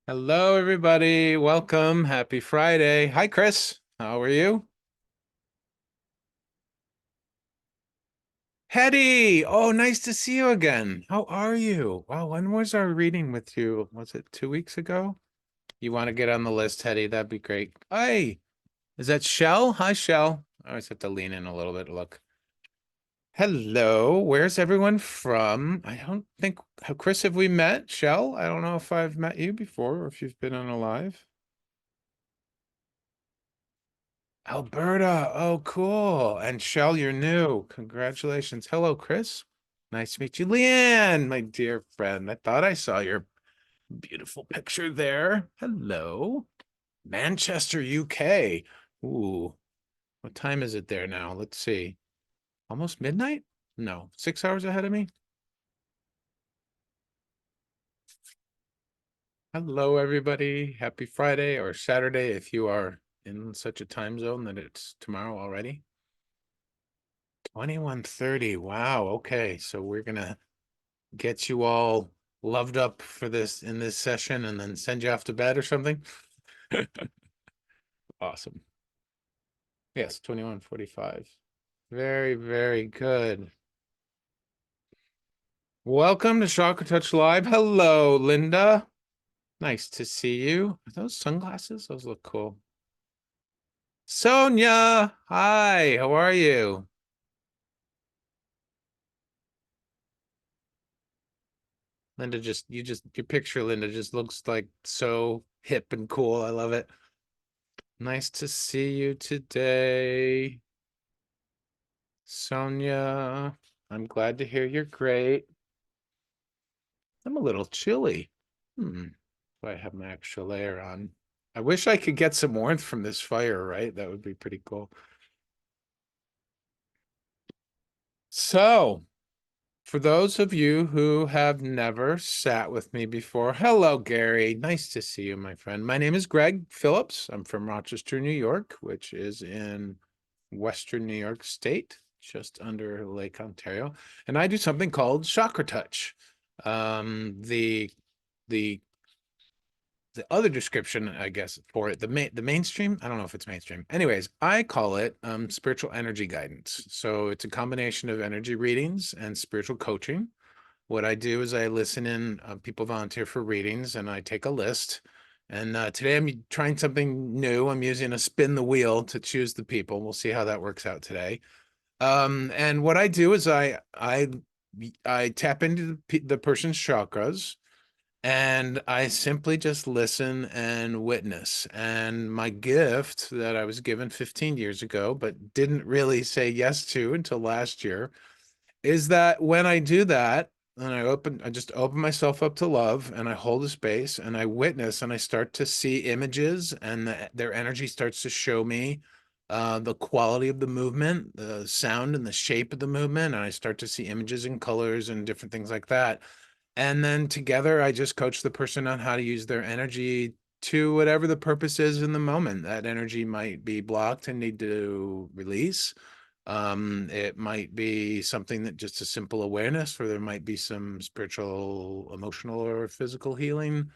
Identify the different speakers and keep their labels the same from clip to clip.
Speaker 1: Hello, everybody. Welcome. Happy Friday. Hi, Chris. How are you? Hetty. Oh, nice to see you again. How are you? Wow, when was our reading with you? Was it 2 weeks ago? You want to get on the list, Hetty? That'd be great. Hey, is that Shell? Hi, Shell. I always have to lean in a little bit. Look. Hello. Where's everyone from? I don't think, Chris, have we met? Shell? I don't know if I've met you before or if you've been on a live. Alberta. Oh, cool. And Shell, you're new. Congratulations. Hello, Chris. Nice to meet you. Leanne, my dear friend. I thought I saw your beautiful picture there. Hello. Manchester, UK. Ooh, what time is it there now? Let's see. Almost midnight? No, 6 hours ahead of me. Hello, everybody. Happy Friday or Saturday if you are in such a time zone that it's tomorrow already. 21:30. Wow. Okay. So we're gonna get you all loved up for this in this session and then send you off to bed or something. Awesome. Yes, 21:45. Very, very good. Welcome to ChakraTouch Live. Hello, Linda. Nice to see you. Are those sunglasses? Those look cool. Sonia, hi, how are you? Linda your picture, Linda, just looks like so hip and cool. I love it. Nice to see you today. Sonia, I'm glad to hear you're great. I'm a little chilly. Do I have my extra layer on? I wish I could get some warmth from this fire, right? That would be pretty cool. So, for those of you who have never sat with me before, hello, Gary. Nice to see you, my friend. My name is Greg Phillips. I'm from Rochester, New York, which is in Western New York State, just under Lake Ontario. And I do something called ChakraTouch. Um, the the the other description, I guess, for it, the mainstream, I don't know if it's mainstream. Anyways, I call it spiritual energy guidance. So it's a combination of energy readings and spiritual coaching. What I do is I listen in, people volunteer for readings, and I take a list. And today I'm trying something new. I'm using a spin the wheel to choose the people. We'll see how that works out today. And what I do is I tap into the person's chakras, and I simply just listen and witness. And my gift that I was given 15 years ago, but didn't really say yes to until last year, is that when I do that, and I just open myself up to love, and I hold a space and I witness, and I start to see images, and their energy starts to show me the quality of the movement, the sound and the shape of the movement. And I start to see images and colors and different things like that. And then together, I just coach the person on how to use their energy to whatever the purpose is in the moment. That energy might be blocked and need to release. It might be something that just a simple awareness, or there might be some spiritual, emotional, or physical healing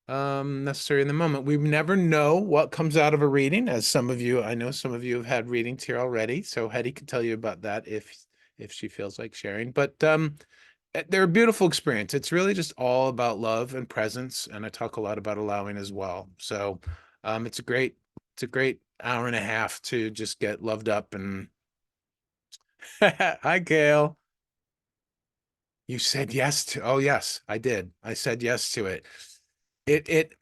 Speaker 1: necessary in the moment. We never know what comes out of a reading, as some of you, I know some of you have had readings here already. So Hetty can tell you about that if she feels like sharing. But they're a beautiful experience. It's really just all about love and presence, and I talk a lot about allowing as well. So it's a great hour and a half to just get loved up and hi, Gail. You said yes to, oh yes, I did. I said yes to it. It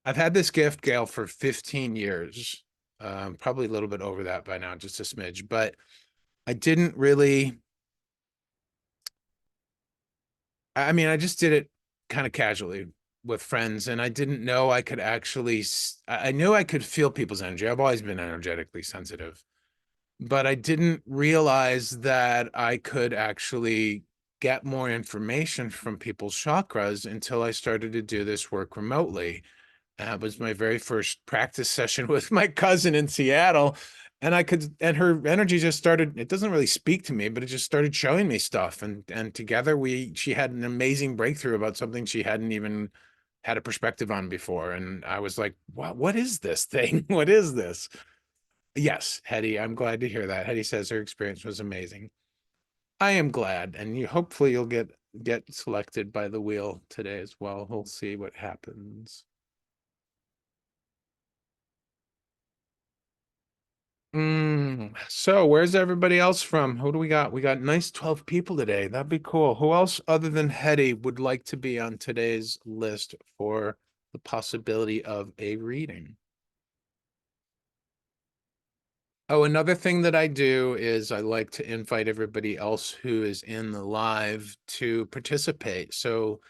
Speaker 1: I've had this gift, Gail, for 15 years. Probably a little bit over that by now, just a smidge, but I didn't really, I mean, I just did it kind of casually with friends, and I didn't know I could actually, I knew I could feel people's energy. I've always been energetically sensitive, but I didn't realize that I could actually get more information from people's chakras until I started to do this work remotely. That was my very first practice session with my cousin in Seattle. And and her energy just started, it doesn't really speak to me, but it just started showing me stuff. And together she had an amazing breakthrough about something she hadn't even had a perspective on before. And I was like, what is this thing? What is this? Yes, Hetty, I'm glad to hear that. Hetty says her experience was amazing. I am glad, and hopefully you'll get selected by the wheel today as well. We'll see what happens. So where's everybody else from? Who do we got? We got nice 12 people today. That'd be cool. Who else other than Hetty would like to be on today's list for the possibility of a reading? Oh, another thing that I do is I like to invite everybody else who is in the live to participate. So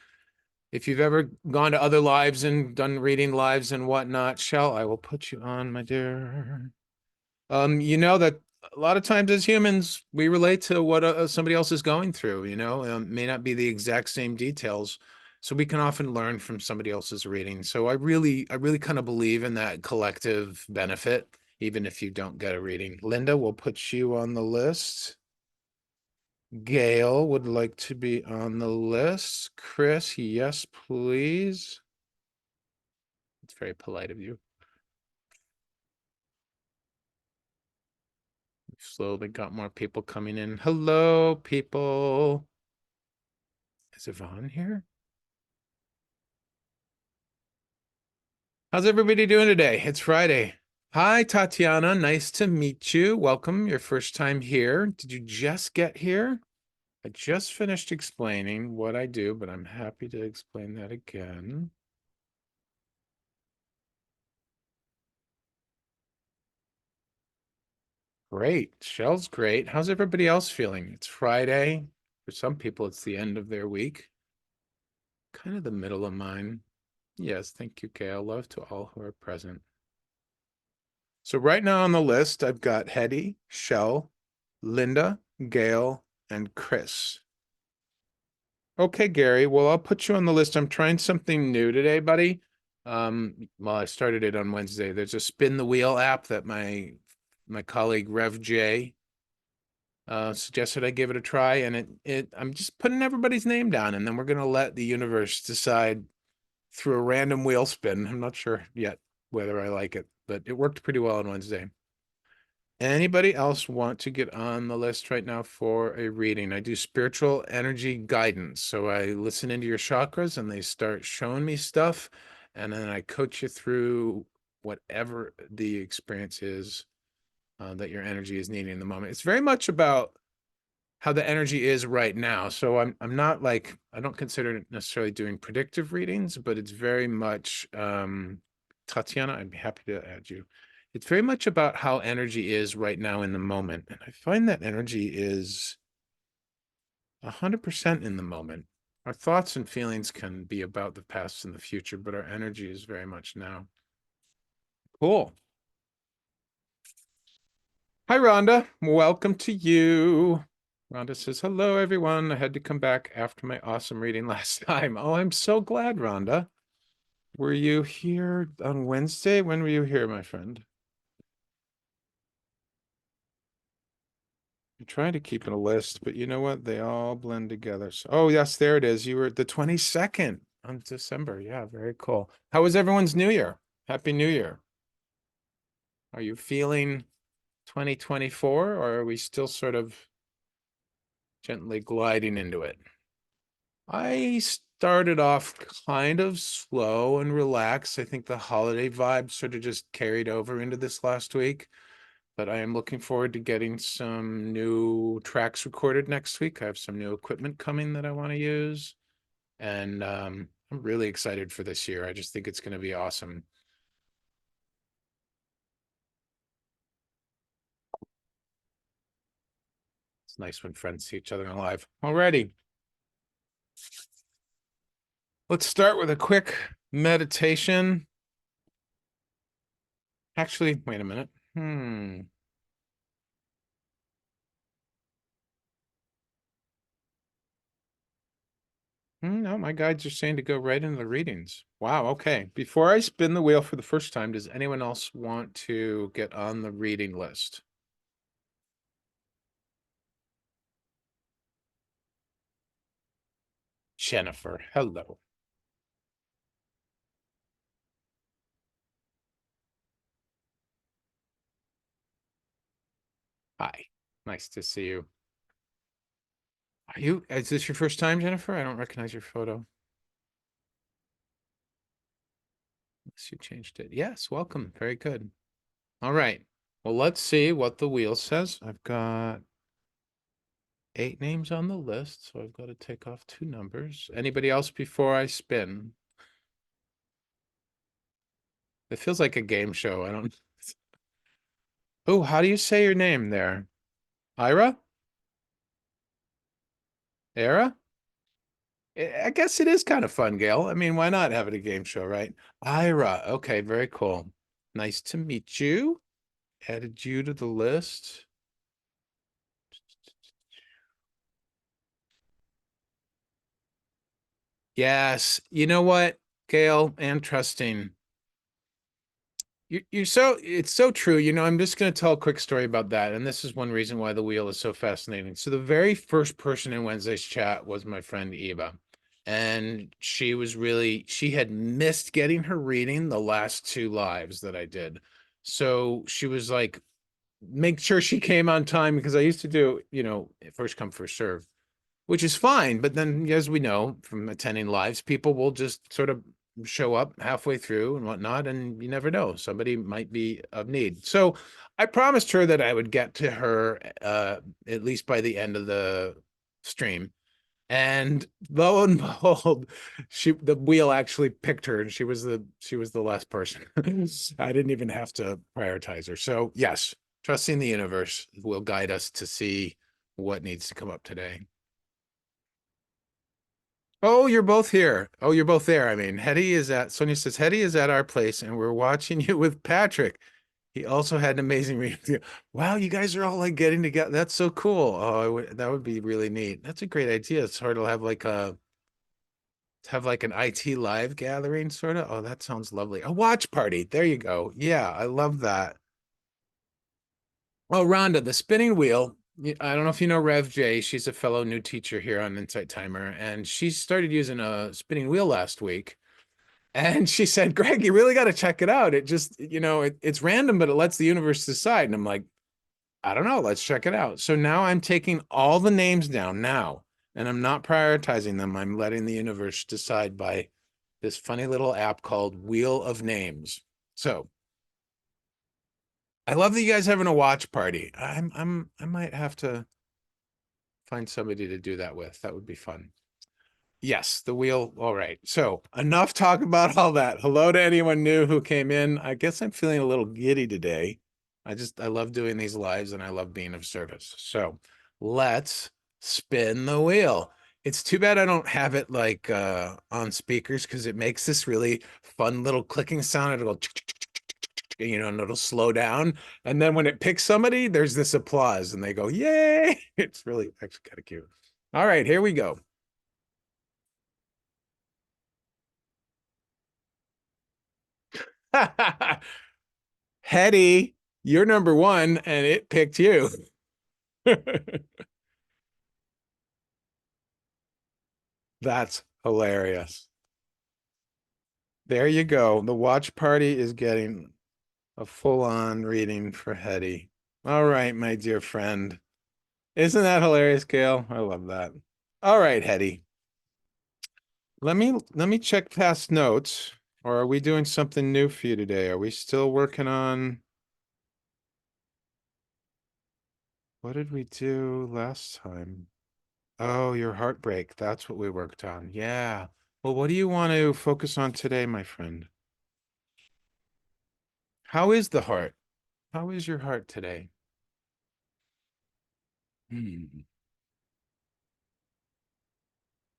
Speaker 1: if you've ever gone to other lives and done reading lives and whatnot, Shell, I will put you on, my dear. You know that a lot of times as humans, we relate to what somebody else is going through, may not be the exact same details. So we can often learn from somebody else's reading. So I really kind of believe in that collective benefit, even if you don't get a reading. Linda, we'll put you on the list. Gail would like to be on the list. Chris, yes, please. It's very polite of you. We've slowly got more people coming in. Hello, people. Is Yvonne here? How's everybody doing today? It's Friday. Hi, Tatiana. Nice to meet you. Welcome. Your first time here. Did you just get here? I just finished explaining what I do, but I'm happy to explain that again. Great. Shell's great. How's everybody else feeling? It's Friday. For some people, it's the end of their week. Kind of the middle of mine. Yes, thank you, Gail. Love to all who are present. So right now on the list, I've got Hetty, Shell, Linda, Gail, and Chris. Okay, Gary. Well, I'll put you on the list. I'm trying something new today, buddy. Well, I started it on Wednesday. There's a spin the wheel app that my colleague Rev J suggested I give it a try, and I'm just putting everybody's name down, and then we're gonna let the universe decide through a random wheel spin. I'm not sure yet whether I like it, but it worked pretty well on Wednesday. Anybody else want to get on the list right now for a reading? I do spiritual energy guidance. So I listen into your chakras and they start showing me stuff. And then I coach you through whatever the experience is that your energy is needing in the moment. It's very much about how the energy is right now. So I'm not like, I don't consider it necessarily doing predictive readings, but it's very much Tatiana, I'd be happy to add you. It's very much about how energy is right now in the moment. And I find that energy is 100% in the moment. Our thoughts and feelings can be about the past and the future, but our energy is very much now. Cool. Hi, Rhonda. Welcome to you. Rhonda says, hello, everyone. I had to come back after my awesome reading last time. Oh, I'm so glad, Rhonda. Were you here on Wednesday? When were you here, my friend? I'm trying to keep a list, but you know what? They all blend together. So, oh, yes, there it is. You were the 22nd of December. Yeah, very cool. How was everyone's New Year? Happy New Year. Are you feeling 2024 or are we still sort of gently gliding into it? I started off kind of slow and relaxed. I think the holiday vibe sort of just carried over into this last week. But I am looking forward to getting some new tracks recorded next week. I have some new equipment coming that I want to use. And I'm really excited for this year. I just think it's going to be awesome. It's nice when friends see each other in live. Alrighty. Let's start with a quick meditation. Actually, wait a minute. No, my guides are saying to go right into the readings. Wow, okay. Before I spin the wheel for the first time, does anyone else want to get on the reading list? Jennifer, hello. Nice to see you. Is this your first time, Jennifer? I don't recognize your photo. Unless you changed it. Yes, welcome. Very good. All right. Well, let's see what the wheel says. I've got 8 names on the list, so I've got to take off 2 numbers. Anybody else before I spin? It feels like a game show. I don't. Oh, how do you say your name there? Ira? Era? I guess it is kind of fun, Gail. I mean, why not have it a game show, right? Ira. Okay, very cool. Nice to meet you. Added you to the list. Yes. You know what, Gail and trusting. You're so it's so true. I'm just going to tell a quick story about that. And this is one reason why the wheel is so fascinating. So the very first person in Wednesday's chat was my friend Eva. And she had missed getting her reading the last 2 lives that I did. So she was like, make sure she came on time because I used to do, first come, first serve, which is fine. But then, as we know from attending lives, people will just sort of show up halfway through and whatnot, and you never know. Somebody might be of need. So I promised her that I would get to her at least by the end of the stream. And lo and behold, the wheel actually picked her, and she was the last person. I didn't even have to prioritize her. So yes, trusting the universe will guide us to see what needs to come up today. Oh, you're both here. Oh, you're both there. I mean, Sonia says, Hetty is at our place and we're watching you with Patrick. He also had an amazing reading. Wow, you guys are all like getting together. That's so cool. Oh, that would be really neat. That's a great idea. It's hard to have like an IT live gathering, sort of. Oh, that sounds lovely. A watch party. There you go. Yeah, I love that. Oh, Rhonda, the spinning wheel. I don't know if you know Rev J. She's a fellow new teacher here on Insight Timer, and she started using a spinning wheel last week. And she said, Greg, you really got to check it out. It just, it's random, but it lets the universe decide. And I'm like, I don't know. Let's check it out. So now I'm taking all the names down now, and I'm not prioritizing them. I'm letting the universe decide by this funny little app called Wheel of Names. So I love that you guys having a watch party. I might have to find somebody to do that with. That would be fun. Yes, the wheel. All right. So enough talk about all that. Hello to anyone new who came in. I guess I'm feeling a little giddy today. I love doing these lives and I love being of service. So let's spin the wheel. It's too bad I don't have it like on speakers because it makes this really fun little clicking sound. It'll go, and it'll slow down. And then when it picks somebody, there's this applause and they go, yay. It's really actually kind of cute. All right, here we go. Hetty, you're number one, and it picked you. That's hilarious. There you go. The watch party is getting a full-on reading for Hetty. All right, my dear friend. Isn't that hilarious, Gail? I love that. All right, Hetty. Let me check past notes. Or are we doing something new for you today? Are we still working on what did we do last time? Oh, your heartbreak. That's what we worked on. Yeah. Well, what do you want to focus on today, my friend? How is the heart? How is your heart today? Hmm.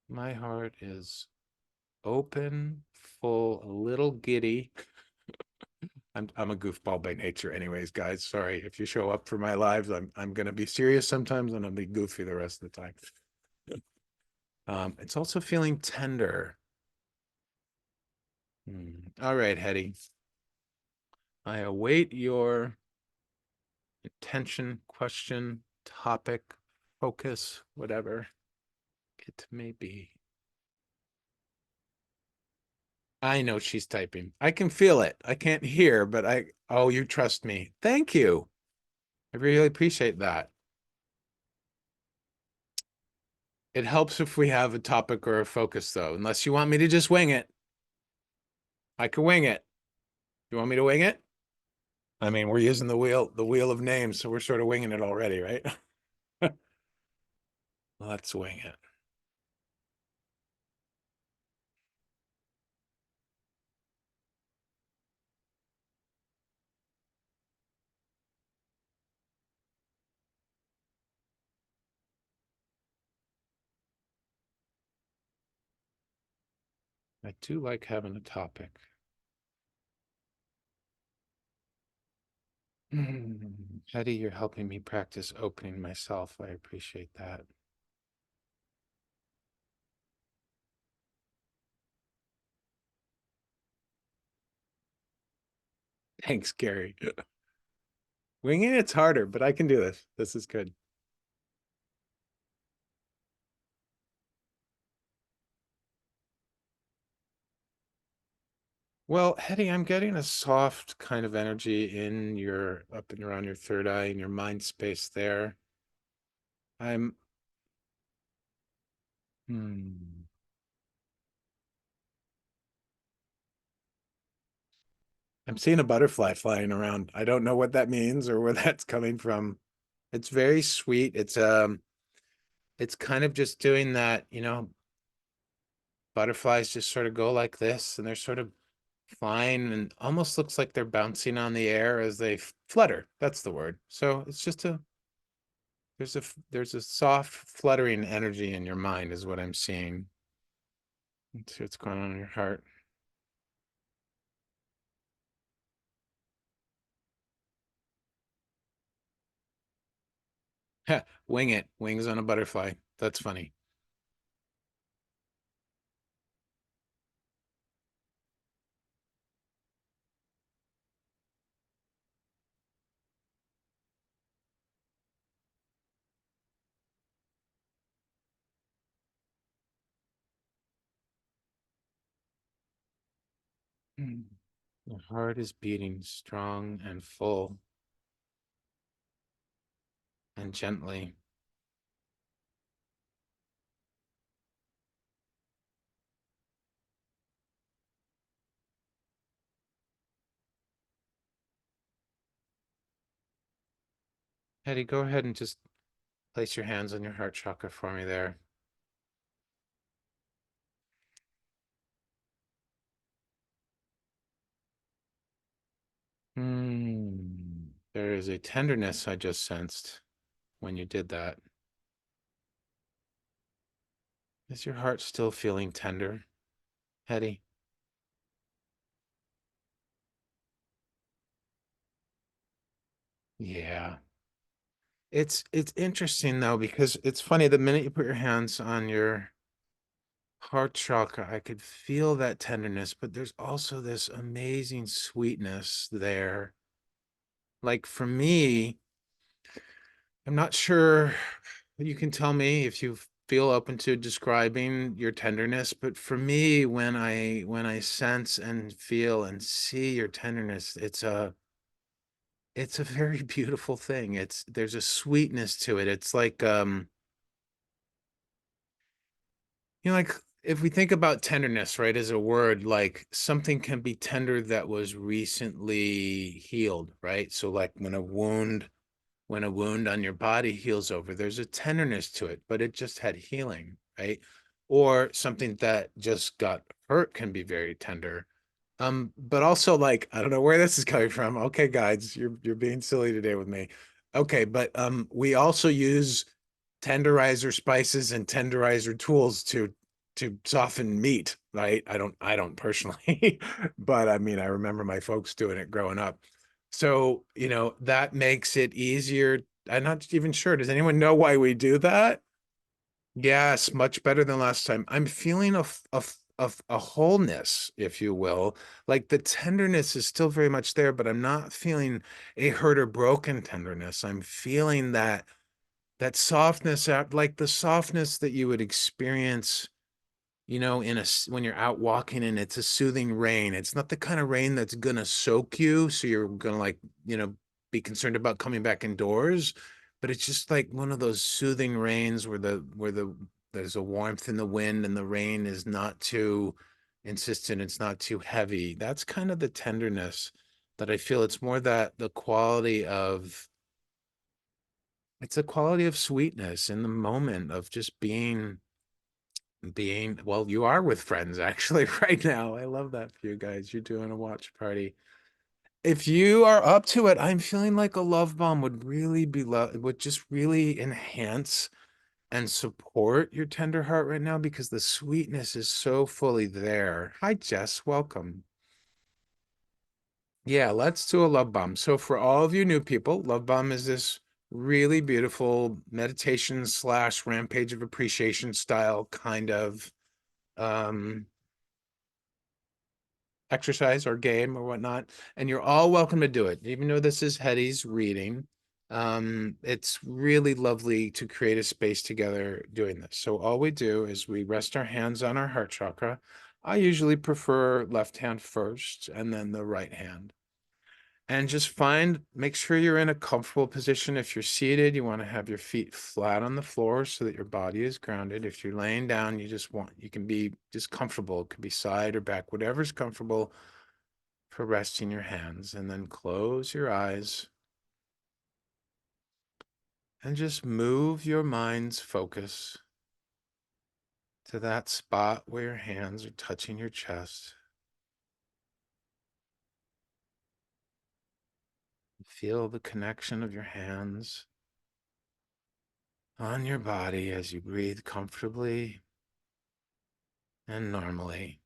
Speaker 1: My heart is open, full, a little giddy. I'm a goofball by nature anyways, guys. Sorry if you show up for my lives. I'm gonna be serious sometimes and I'll be goofy the rest of the time. It's also feeling tender. All right, Hetty. I await your intention, question, topic, focus, whatever it may be. I know she's typing. I can feel it. I can't hear, but oh, you trust me. Thank you. I really appreciate that. It helps if we have a topic or a focus, though. Unless you want me to just wing it, I can wing it. You want me to wing it? I mean, we're using the wheel of names, so we're sort of winging it already, right? Let's wing it. I do like having a topic. Hetty, you're helping me practice opening myself. I appreciate that. Thanks, Gary. Winging it's harder, but I can do this. This is good. Well, Hetty, I'm getting a soft kind of energy in your up and around your third eye and your mind space there. I'm hmm, I'm seeing a butterfly flying around. I don't know what that means or where that's coming from. It's very sweet. It's kind of just doing that, butterflies just sort of go like this and they're sort of flying and almost looks like they're bouncing on the air as they flutter. That's the word. So it's just there's a soft fluttering energy in your mind is what I'm seeing. Let's see what's going on in your heart. Wing it. Wings on a butterfly. That's funny. Mm. Your heart is beating strong and full and gently. Hetty, go ahead and just place your hands on your heart chakra for me there. There is a tenderness I just sensed when you did that. Is your heart still feeling tender, Hetty? Yeah. It's interesting though, because it's funny, the minute you put your hands on your heart chakra, I could feel that tenderness, but there's also this amazing sweetness there. Like for me, I'm not sure you can tell me if you feel open to describing your tenderness, but for me, when I sense and feel and see your tenderness, it's a very beautiful thing. There's a sweetness to it. It's like like if we think about tenderness, right, as a word, like something can be tender that was recently healed, right? So like when a wound on your body heals over, there's a tenderness to it, but it just had healing, right? Or something that just got hurt can be very tender. But also like I don't know where this is coming from. Okay, guys, you're being silly today with me. Okay, but we also use tenderizer spices and tenderizer tools to soften meat, right? I don't personally, but I mean I remember my folks doing it growing up. So, that makes it easier. I'm not even sure. Does anyone know why we do that? Yes, much better than last time. I'm feeling a wholeness, if you will. Like the tenderness is still very much there, but I'm not feeling a hurt or broken tenderness. I'm feeling that softness, like the softness that you would experience, when you're out walking and it's a soothing rain. It's not the kind of rain that's gonna soak you, so you're gonna like, be concerned about coming back indoors, but it's just like one of those soothing rains where the there's a warmth in the wind and the rain is not too insistent, it's not too heavy. That's kind of the tenderness that I feel. It's more that the quality of it's a quality of sweetness in the moment of just being well, you are with friends actually right now. I love that for you guys. You're doing a watch party. If you are up to it, I'm feeling like a love bomb would really be would just really enhance and support your tender heart right now because the sweetness is so fully there. Hi, Jess. Welcome. Yeah, let's do a love bomb. So for all of you new people, love bomb is this really beautiful meditation slash rampage of appreciation style kind of um exercise or game or whatnot, and you're all welcome to do it. Even though this is Hetty's reading, it's really lovely to create a space together doing this. So all we do is we rest our hands on our heart chakra. I usually prefer left hand first and then the right hand. And just make sure you're in a comfortable position. If you're seated, you want to have your feet flat on the floor so that your body is grounded. If you're laying down, you can be just comfortable. It could be side or back, whatever's comfortable for resting your hands. And then close your eyes and just move your mind's focus to that spot where your hands are touching your chest. Feel the connection of your hands on your body as you breathe comfortably and normally.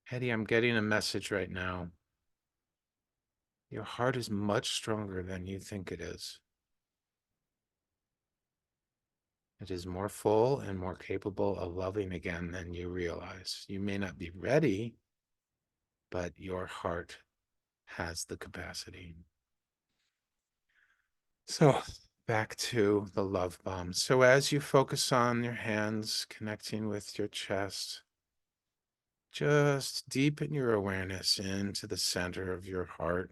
Speaker 1: Hetty, I'm getting a message right now. Your heart is much stronger than you think it is. It is more full and more capable of loving again than you realize. You may not be ready, but your heart has the capacity. So back to the love bomb. So as you focus on your hands connecting with your chest, just deepen your awareness into the center of your heart.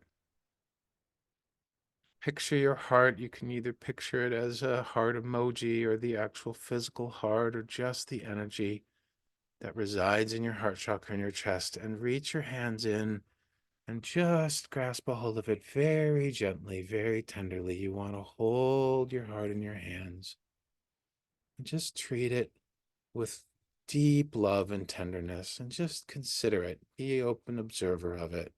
Speaker 1: Picture your heart. You can either picture it as a heart emoji or the actual physical heart or just the energy that resides in your heart chakra in your chest, and reach your hands in and just grasp a hold of it very gently, very tenderly. You want to hold your heart in your hands and just treat it with deep love and tenderness and just consider it. Be an open observer of it.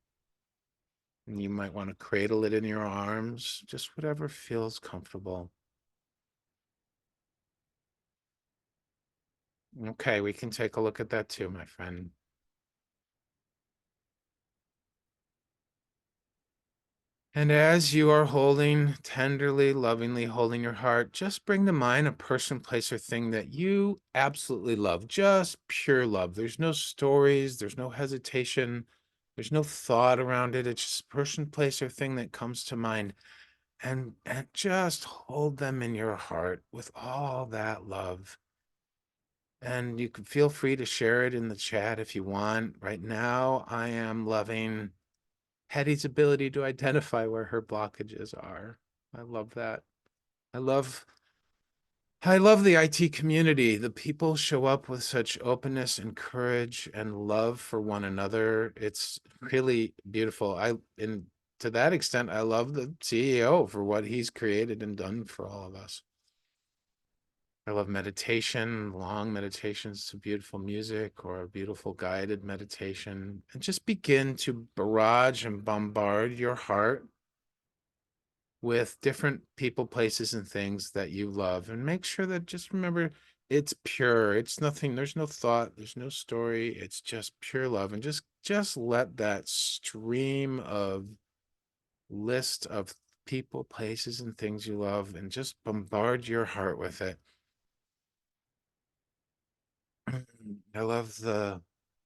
Speaker 1: And you might want to cradle it in your arms, just whatever feels comfortable. Okay, we can take a look at that too, my friend. And as you are holding, tenderly, lovingly holding your heart, just bring to mind a person, place, or thing that you absolutely love. Just pure love. There's no stories, there's no hesitation, there's no thought around it. It's just person, place, or thing that comes to mind. And just hold them in your heart with all that love. And you can feel free to share it in the chat if you want. Right now, I am loving Hetty's ability to identify where her blockages are. I love that. I love I love the IT community. The people show up with such openness and courage and love for one another. It's really beautiful. And to that extent, I love the CEO for what he's created and done for all of us. I love meditation, long meditations to beautiful music or a beautiful guided meditation. And just begin to barrage and bombard your heart with different people, places, and things that you love. And make sure that just remember it's pure. It's nothing, there's no thought, there's no story. It's just pure love. And just let that stream of list of people, places, and things you love and just bombard your heart with it. I love the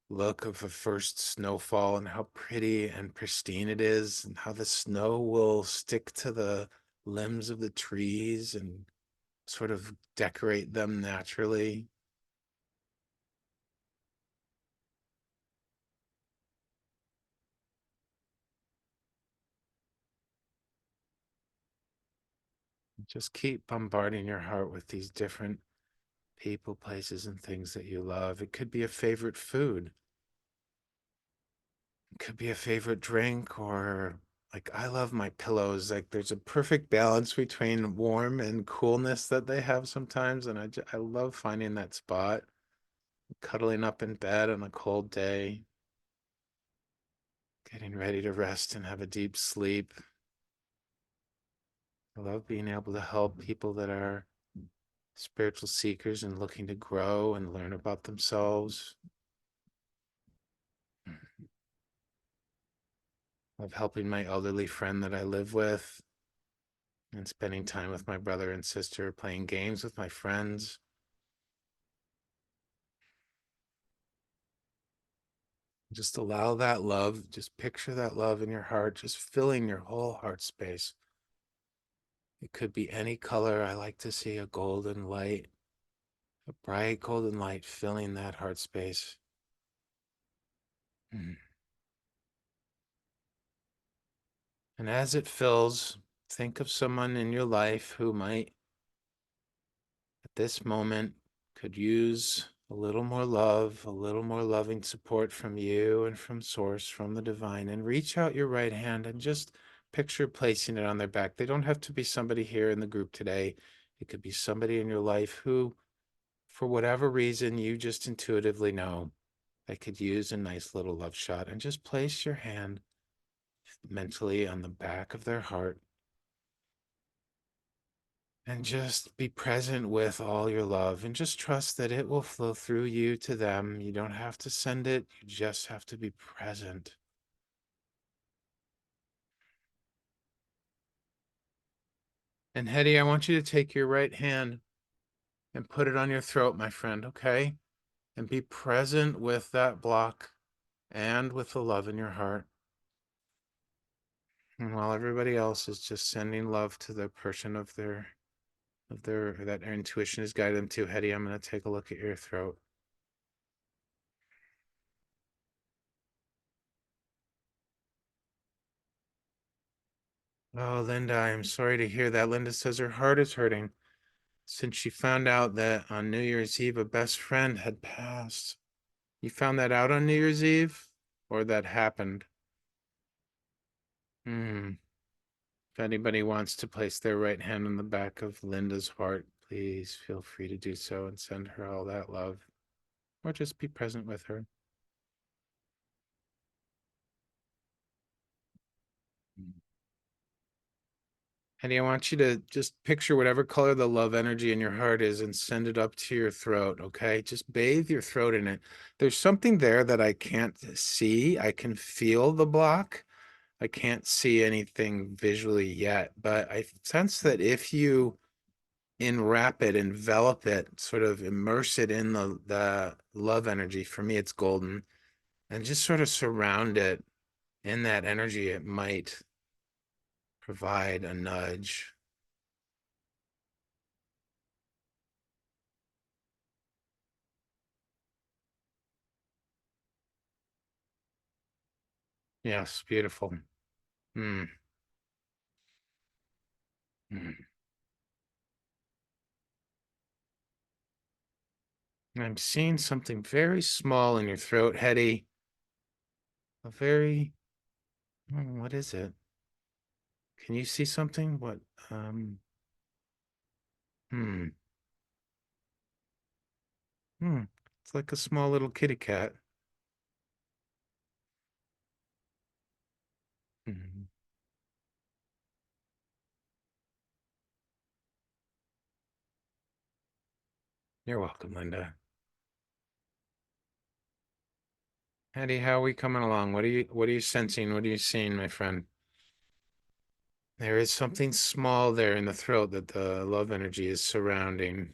Speaker 1: look of a first snowfall and how pretty and pristine it is, and how the snow will stick to the limbs of the trees and sort of decorate them naturally. Just keep bombarding your heart with these different people, places, and things that you love. It could be a favorite food, it could be a favorite drink, or like I love my pillows. Like there's a perfect balance between warm and coolness that they have sometimes, and I love finding that spot, cuddling up in bed on a cold day, getting ready to rest and have a deep sleep. I love being able to help people that are spiritual seekers and looking to grow and learn about themselves. Of helping my elderly friend that I live with and spending time with my brother and sister, playing games with my friends. Just allow that love, just picture that love in your heart, just filling your whole heart space. It could be any color. I like to see a golden light, a bright golden light filling that heart space. And as it fills, think of someone in your life who might, at this moment, could use a little more love, a little more loving support from you and from Source, from the divine, and reach out your right hand and just picture placing it on their back. They don't have to be somebody here in the group today. It could be somebody in your life who, for whatever reason, you just intuitively know they could use a nice little love shot, and just place your hand mentally on the back of their heart and just be present with all your love and just trust that it will flow through you to them. You don't have to send it, you just have to be present. And Hetty, I want you to take your right hand and put it on your throat, my friend, okay? And be present with that block and with the love in your heart. And while everybody else is just sending love to the person of their that their intuition has guided them to, Hetty, I'm going to take a look at your throat. Oh, Linda, I'm sorry to hear that. Linda says her heart is hurting since she found out that on New Year's Eve a best friend had passed. You found that out on New Year's Eve, or that happened? Hmm. If anybody wants to place their right hand on the back of Linda's heart, please feel free to do so and send her all that love, or just be present with her. Henny, I want you to just picture whatever color the love energy in your heart is and send it up to your throat, okay? Just bathe your throat in it. There's something there that I can't see. I can feel the block. I can't see anything visually yet, but I sense that if you enwrap it, envelop it, sort of immerse it in the love energy, for me it's golden, and just sort of surround it in that energy, it might provide a nudge. Yes, beautiful. Hmm. Hmm. I'm seeing something very small in your throat, Hetty. A very, what is it? Can you see something? What? Um, hmm. Hmm. It's like a small little kitty cat. Hmm. You're welcome, Linda. Hetty, how are we coming along? What are you sensing? What are you seeing, my friend? There is something small there in the throat that the love energy is surrounding.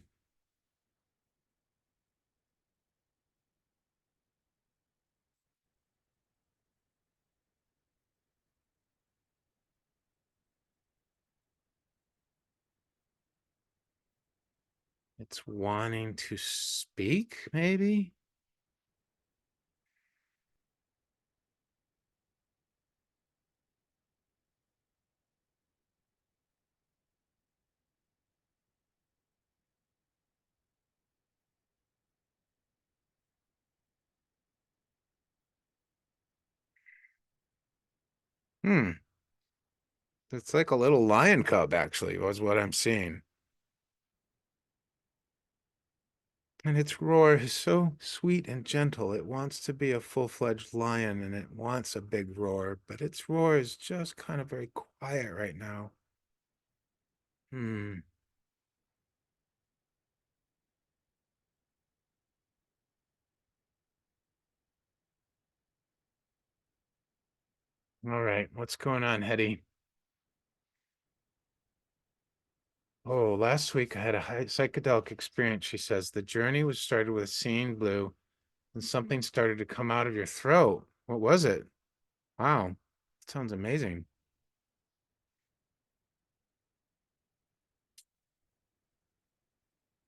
Speaker 1: It's wanting to speak, maybe? Hmm. It's like a little lion cub, actually, was what I'm seeing. And its roar is so sweet and gentle. It wants to be a full-fledged lion and it wants a big roar, but its roar is just kind of very quiet right now. Hmm. All right. What's going on, Hetty? Oh, last week I had a high psychedelic experience. She says the journey was started with seeing blue and something started to come out of your throat. What was it? Wow. Sounds amazing.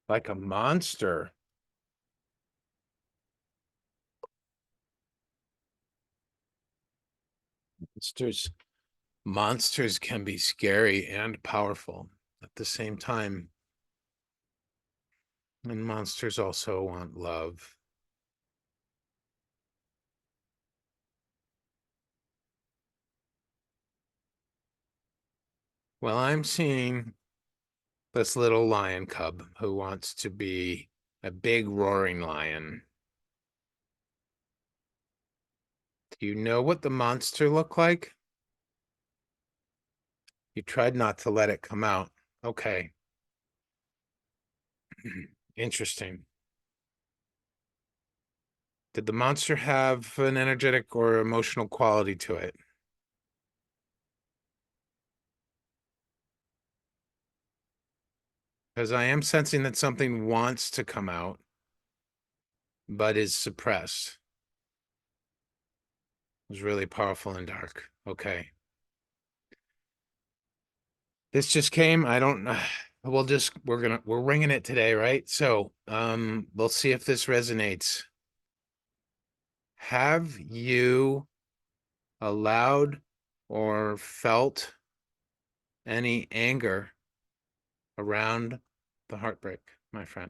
Speaker 1: Like a monster. Monsters, monsters can be scary and powerful at the same time. And monsters also want love. Well, I'm seeing this little lion cub who wants to be a big roaring lion. Do you know what the monster looked like? You tried not to let it come out. Okay. Interesting. Did the monster have an energetic or emotional quality to it? Because I am sensing that something wants to come out, but is suppressed. It was really powerful and dark. Okay. This just came. I don't know. We're ringing it today, right? So, we'll see if this resonates. Have you allowed or felt any anger around the heartbreak, my friend?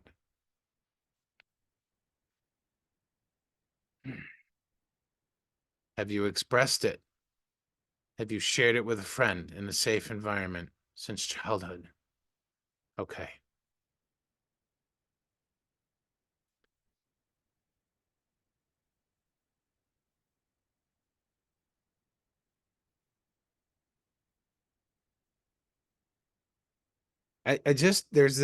Speaker 1: Have you expressed it? Have you shared it with a friend in a safe environment since childhood? Okay. I just, there is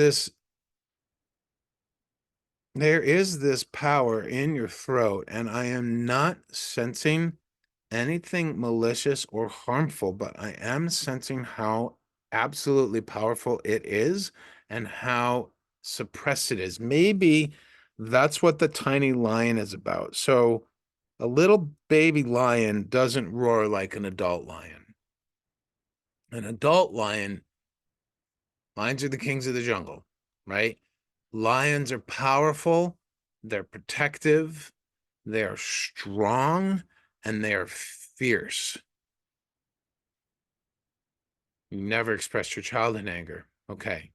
Speaker 1: this power in your throat, and I am not sensing anything malicious or harmful, but I am sensing how absolutely powerful it is and how suppressed it is. Maybe that's what the tiny lion is about. So a little baby lion doesn't roar like an adult lion. An adult lion, lions are the kings of the jungle, right? Lions are powerful, they're protective, they're strong, and they're fierce. You never expressed your child in anger. Okay.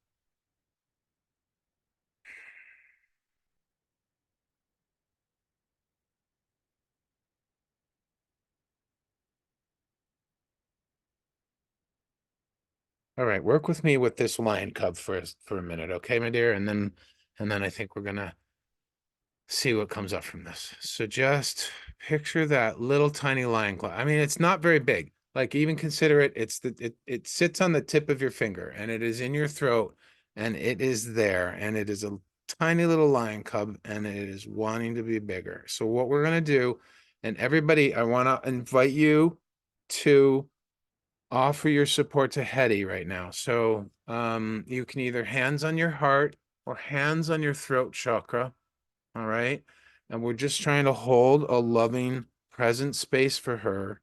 Speaker 1: All right. Work with me with this lion cub for a minute, okay, my dear? And then I think we're gonna see what comes up from this. So just picture that little tiny lion claw. I mean, it's not very big. Like even consider it, it sits on the tip of your finger and it is in your throat and it is there and it is a tiny little lion cub and it is wanting to be bigger. So what we're gonna do, and everybody, I want to invite you to offer your support to Hetty right now. So you can either hands on your heart or hands on your throat chakra. All right. And we're just trying to hold a loving present space for her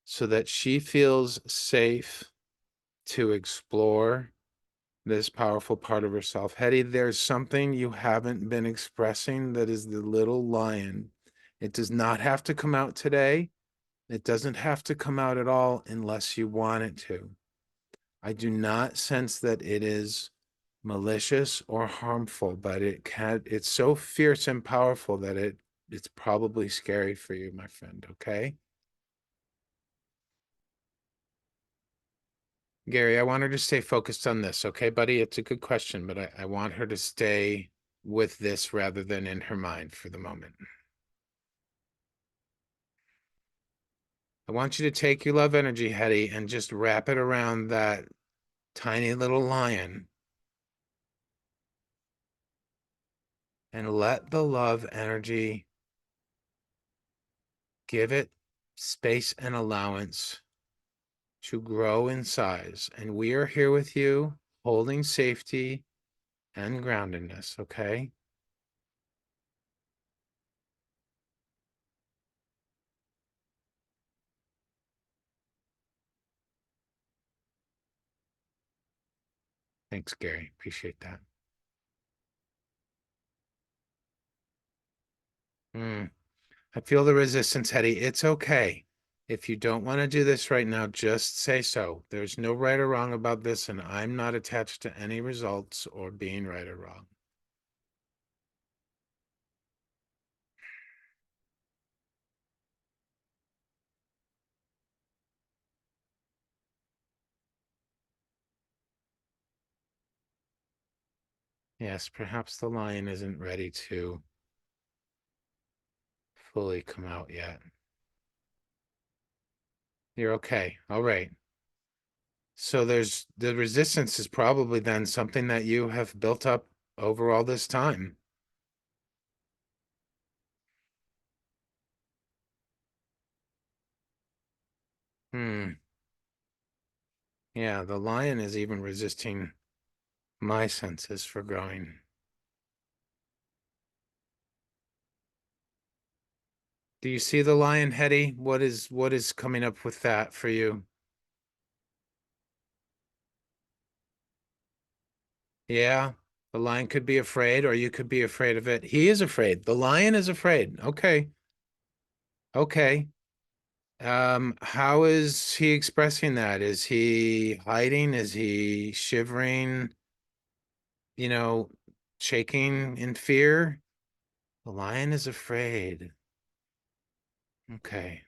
Speaker 1: so that she feels safe to explore this powerful part of herself. Hetty, there's something you haven't been expressing that is the little lion. It does not have to come out today. It doesn't have to come out at all unless you want it to. I do not sense that it is malicious or harmful, but it's so fierce and powerful that it's probably scary for you, my friend, okay? Gary, I want her to stay focused on this. Okay, buddy? It's a good question, but I want her to stay with this rather than in her mind for the moment. I want you to take your love energy, Hetty, and just wrap it around that tiny little lion and let the love energy give it space and allowance to grow in size. And we are here with you, holding safety and groundedness, okay? Thanks, Gary. Appreciate that. I feel the resistance, Hetty. It's okay. If you don't want to do this right now, just say so. There's no right or wrong about this, and I'm not attached to any results or being right or wrong. Yes, perhaps the lion isn't ready to fully come out yet. You're okay. All right. So there's the resistance is probably then something that you have built up over all this time. Hmm. Yeah, the lion is even resisting my senses for growing. Do you see the lion, Hetty? What is coming up with that for you? Yeah, the lion could be afraid, or you could be afraid of it. He is afraid. The lion is afraid. Okay. Okay. How is he expressing that? Is he hiding? Is he shivering? You know, shaking in fear? The lion is afraid. Okay.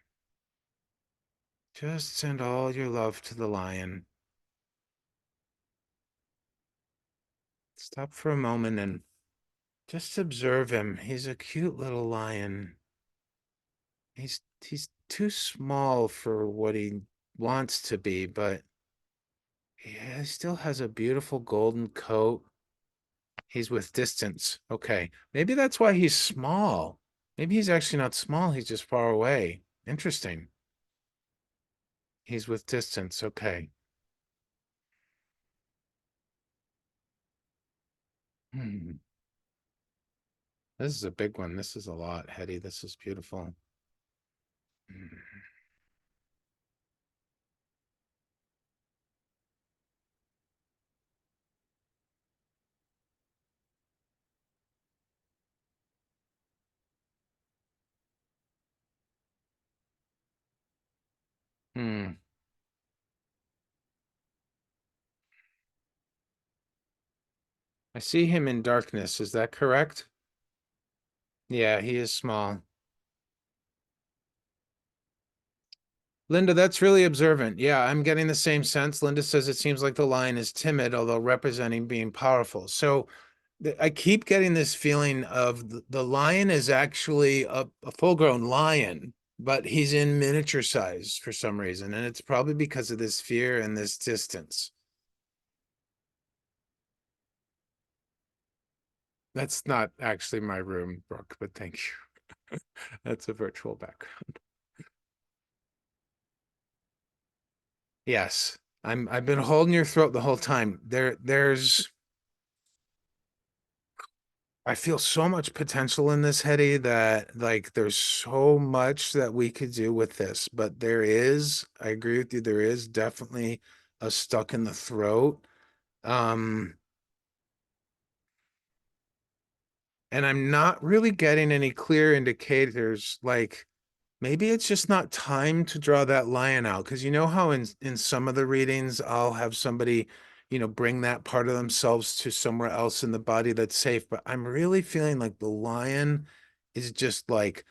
Speaker 1: Just send all your love to the lion. Stop for a moment and just observe him. He's a cute little lion. He's too small for what he wants to be, but yeah, he still has a beautiful golden coat. He's with distance. Okay. Maybe that's why he's small. Maybe he's actually not small, he's just far away. Interesting. He's with distance. Okay. Hmm. This is a big one. This is a lot, Hetty. This is beautiful. Hmm. I see him in darkness. Is that correct? Yeah, he is small. Linda, that's really observant. Yeah, I'm getting the same sense. Linda says it seems like the lion is timid, although representing being powerful. So I keep getting this feeling of the lion is actually a full-grown lion, but he's in miniature size for some reason. And it's probably because of this fear and this distance. That's not actually my room, Brooke, but thank you. That's a virtual background. Yes. I've been holding your throat the whole time. I feel so much potential in this, Hetty, that like there's so much that we could do with this, but I agree with you, there is definitely a stuck in the throat. Um, and I'm not really getting any clear indicators. Like maybe it's just not time to draw that lion out. Because you know how in some of the readings, I'll have somebody, bring that part of themselves to somewhere else in the body that's safe. But I'm really feeling like the lion is just like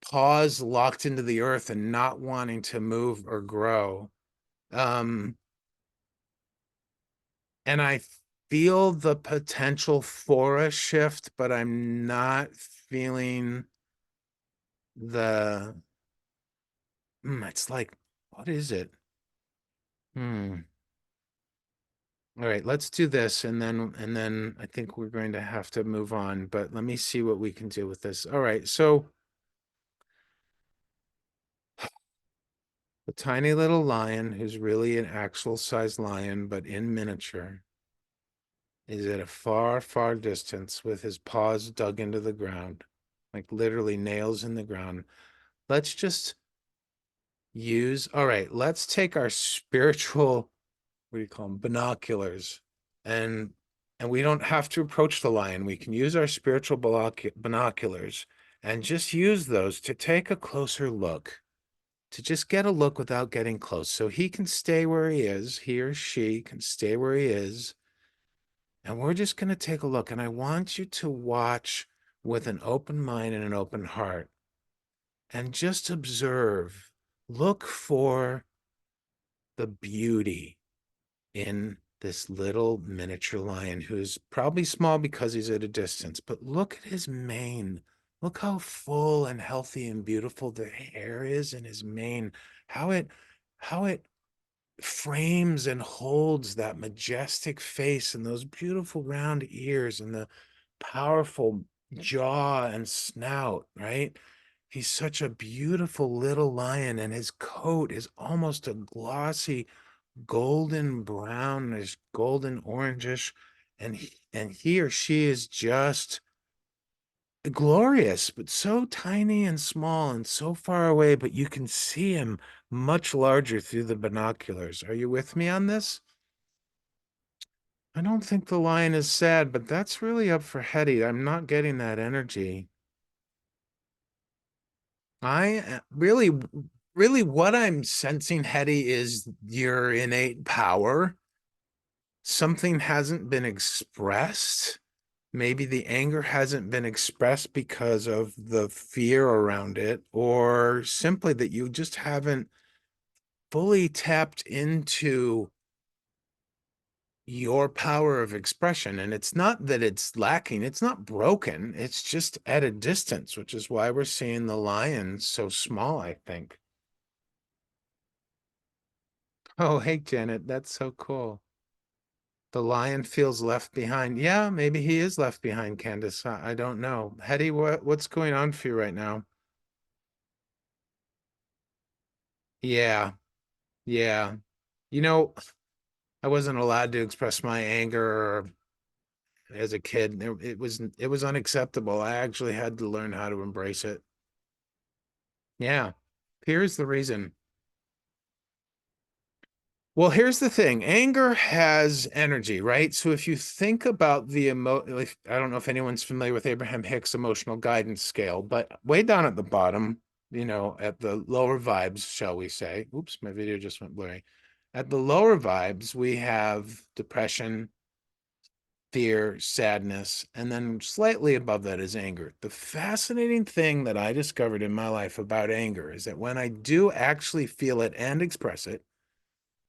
Speaker 1: paws locked into the earth and not wanting to move or grow. And I feel the potential for a shift, but I'm not feeling the, it's like, what is it? Hmm. All right, let's do this and then I think we're going to have to move on, but let me see what we can do with this. All right, so the tiny little lion, who's really an actual size lion, but in miniature, is at a far, far distance with his paws dug into the ground, like literally nails in the ground. Let's just all right, let's take our spiritual, what do you call them, binoculars, and we don't have to approach the lion. We can use our spiritual binoculars and just use those to take a closer look, to just get a look without getting close. So he can stay where he is, he or she can stay where he is, and we're just going to take a look. And I want you to watch with an open mind and an open heart and just observe. Look for the beauty in this little miniature lion who's probably small because he's at a distance, but look at his mane. Look how full and healthy and beautiful the hair is in his mane. How it how it frames and holds that majestic face and those beautiful round ears and the powerful jaw and snout, right? He's such a beautiful little lion, and his coat is almost a glossy golden brownish, golden orangish, and he or she is just glorious, but so tiny and small and so far away, but you can see him much larger through the binoculars. Are you with me on this? I don't think the lion is sad, but that's really up for Hetty. I'm not getting that energy. Really, really what I'm sensing, Hetty, is your innate power. Something hasn't been expressed. Maybe the anger hasn't been expressed because of the fear around it, or simply that you just haven't fully tapped into your power of expression. And it's not that it's lacking, it's not broken, it's just at a distance, which is why we're seeing the lion so small, I think. Oh, hey, Janet, that's so cool. The lion feels left behind. Yeah, maybe he is left behind, Candace. I don't know. Hetty, what's going on for you right now? Yeah, yeah. You know, I wasn't allowed to express my anger as a kid. It was unacceptable. I actually had to learn how to embrace it. Yeah. Here's the reason. Well, here's the thing. Anger has energy, right? So if you think about I don't know if anyone's familiar with Abraham Hicks' emotional guidance scale, but way down at the bottom, at the lower vibes, shall we say. Oops, my video just went blurry. At the lower vibes, we have depression, fear, sadness, and then slightly above that is anger. The fascinating thing that I discovered in my life about anger is that when I do actually feel it and express it,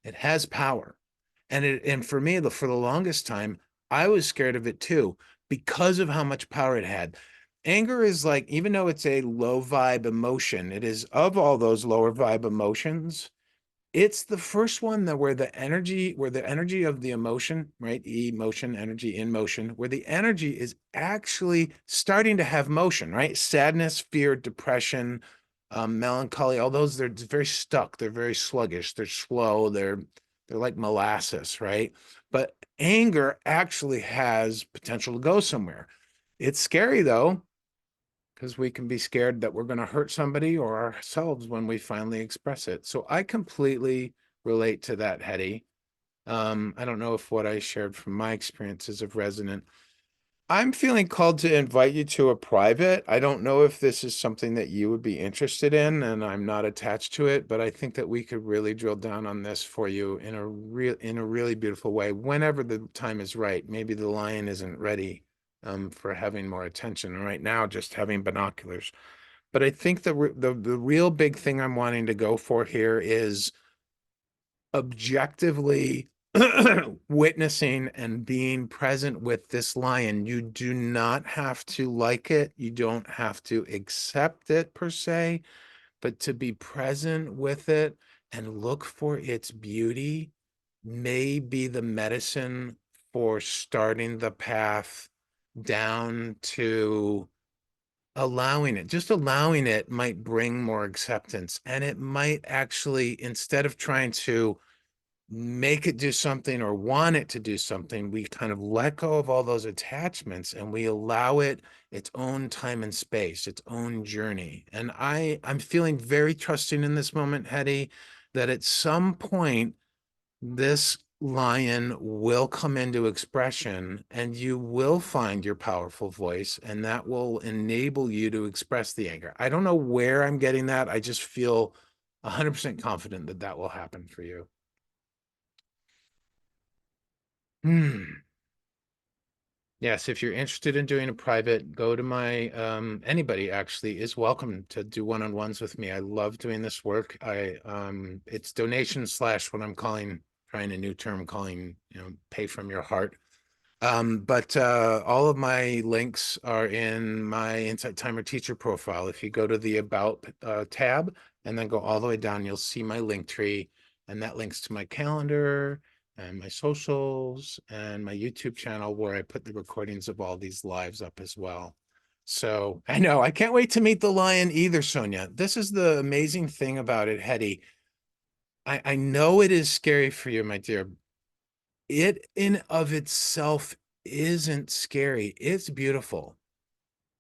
Speaker 1: it has power. And for me, for the longest time, I was scared of it too because of how much power it had. Anger is like, even though it's a low vibe emotion, it is of all those lower vibe emotions, it's the first one that where the energy of the emotion, right? Emotion, energy in motion, where the energy is actually starting to have motion, right? Sadness, fear, depression, melancholy, all those, they're very stuck. They're very sluggish. They're slow. They're like molasses, right? But anger actually has potential to go somewhere. It's scary though, because we can be scared that we're going to hurt somebody or ourselves when we finally express it. So I completely relate to that, Hetty. I don't know if what I shared from my experiences of resonant. I'm feeling called to invite you to a private. I don't know if this is something that you would be interested in, and I'm not attached to it, but I think that we could really drill down on this for you in a really beautiful way whenever the time is right. Maybe the lion isn't ready for having more attention right now, just having binoculars. But I think the real big thing I'm wanting to go for here is objectively witnessing and being present with this lion. You do not have to like it. You don't have to accept it per se, but to be present with it and look for its beauty may be the medicine for starting the path down to allowing it. Just allowing it might bring more acceptance, and it might actually, instead of trying to make it do something or want it to do something, we kind of let go of all those attachments and we allow it its own time and space, its own journey. And I'm feeling very trusting in this moment, Hetty, that at some point this lion will come into expression and you will find your powerful voice, and that will enable you to express the anger. I don't know where I'm getting that. I just feel 100% confident that that will happen for you. Yes, if you're interested in doing a private, go to my anybody actually is welcome to do one-on-ones with me. I love doing this work. It's donation slash what I'm calling, trying a new term, calling, pay from your heart. But all of my links are in my Insight Timer teacher profile. If you go to the About tab and then go all the way down, you'll see my link tree, and that links to my calendar and my socials and my YouTube channel where I put the recordings of all these lives up as well. So I know I can't wait to meet the lion either, Sonia. This is the amazing thing about it, Hetty. I know it is scary for you, my dear. It in of itself isn't scary. It's beautiful.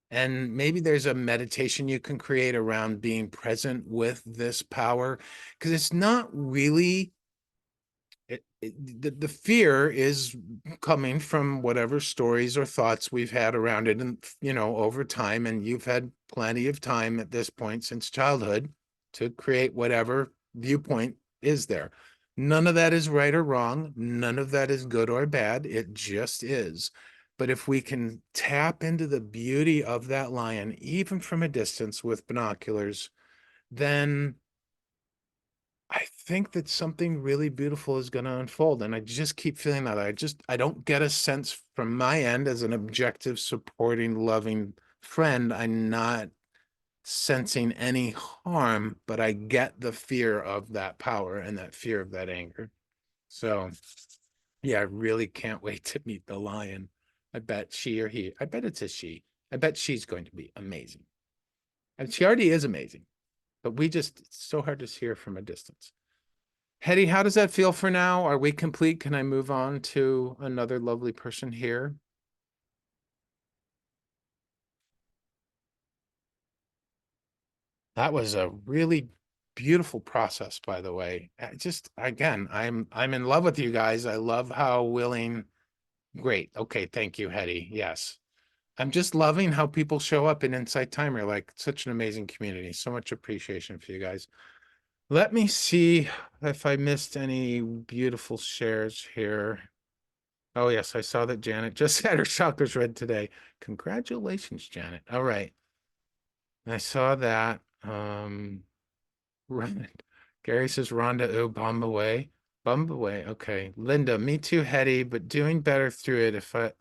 Speaker 1: And maybe there's a meditation you can create around being present with this power, because it's not really the fear is coming from whatever stories or thoughts we've had around it, and over time, and you've had plenty of time at this point since childhood to create whatever viewpoint is there. None of that is right or wrong. None of that is good or bad. It just is. But if we can tap into the beauty of that lion, even from a distance with binoculars, then I think that something really beautiful is going to unfold. And I just keep feeling that. I don't get a sense from my end as an objective, supporting, loving friend. I'm not sensing any harm, but I get the fear of that power and that fear of that anger. So, yeah, I really can't wait to meet the lion. I bet she or he, I bet it's a she. I bet she's going to be amazing. And she already is amazing, but it's so hard to see her from a distance. Hetty, how does that feel for now? Are we complete? Can I move on to another lovely person here? That was a really beautiful process, by the way. Again, I'm in love with you guys. I love how willing. Great. Okay, thank you, Hetty. Yes. I'm just loving how people show up in Insight Timer, like such an amazing community. So much appreciation for you guys. Let me see if I missed any beautiful shares here. Oh, yes, I saw that Janet just had her chakras read today. Congratulations, Janet. All right. I saw that. Right. Gary says Rhonda, oh, Bombaway. Bombaway. Okay. Linda, me too, Hetty, but doing better through it.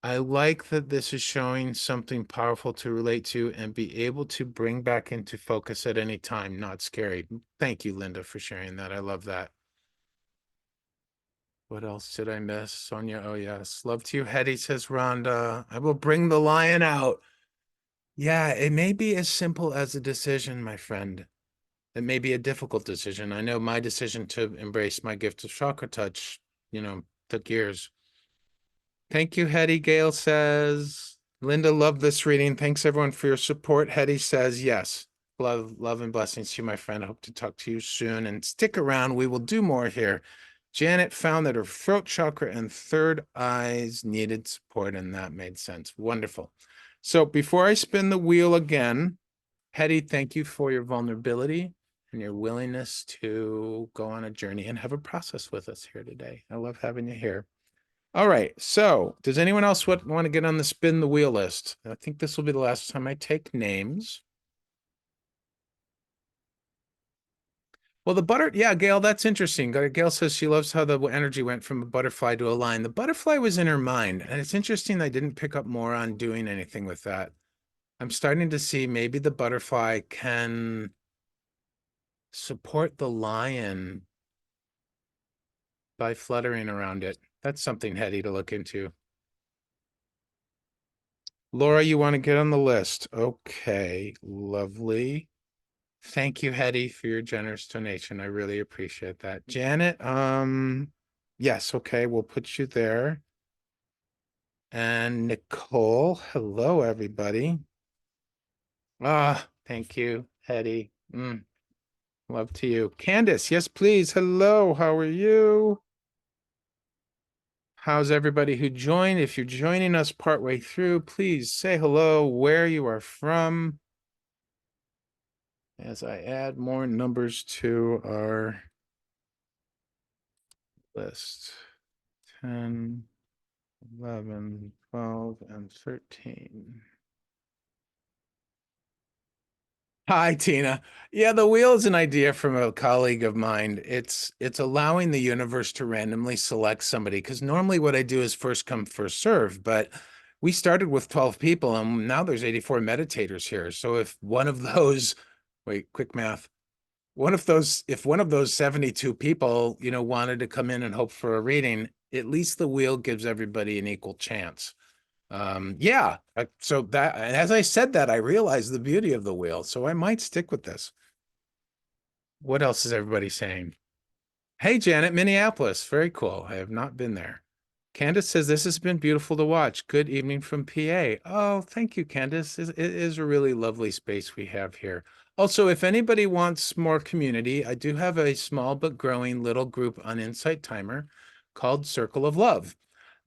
Speaker 1: I like that this is showing something powerful to relate to and be able to bring back into focus at any time. Not scary. Thank you, Linda, for sharing that. I love that. What else did I miss? Sonia, oh yes. Love to you, Hetty, says Rhonda. I will bring the lion out. Yeah, it may be as simple as a decision, my friend. It may be a difficult decision. I know my decision to embrace my gift of ChakraTouch, took years. Thank you, Hetty. Gail says, Linda, love this reading. Thanks everyone for your support. Hetty says, yes. Love and blessings to you, my friend. I hope to talk to you soon, and stick around. We will do more here. Janet found that her throat chakra and third eyes needed support, and that made sense. Wonderful. So before I spin the wheel again, Hetty, thank you for your vulnerability and your willingness to go on a journey and have a process with us here today. I love having you here. All right. So does anyone else want to get on the spin the wheel list? I think this will be the last time I take names. Well, yeah, Gail, that's interesting. Gail says she loves how the energy went from a butterfly to a line. The butterfly was in her mind, and it's interesting I didn't pick up more on doing anything with that. I'm starting to see maybe the butterfly can support the lion by fluttering around it. That's something heady to look into. Laura, you want to get on the list? Okay, lovely. Thank you, Hetty, for your generous donation. I really appreciate that. Janet, yes, okay, we'll put you there. And Nicole, hello, everybody. Ah, thank you, Hetty. Love to you. Candace, yes, please. Hello, how are you? How's everybody who joined? If you're joining us partway through, please say hello, where you are from, as I add more numbers to our list. 10, 11, 12, and 13. Hi, Tina. Yeah, the wheel is an idea from a colleague of mine. It's allowing the universe to randomly select somebody because normally what I do is first come, first serve, but we started with 12 people and now there's 84 meditators here. So if one of those, wait, quick math, if one of those 72 people, wanted to come in and hope for a reading, at least the wheel gives everybody an equal chance. Yeah, so that, and as I said that, I realized the beauty of the wheel, so I might stick with this. What else is everybody saying? Hey, Janet, Minneapolis. Very cool. I have not been there. Candace says, this has been beautiful to watch. Good evening from PA. Oh, thank you, Candace. It is a really lovely space we have here. Also, if anybody wants more community, I do have a small but growing little group on Insight Timer called Circle of Love.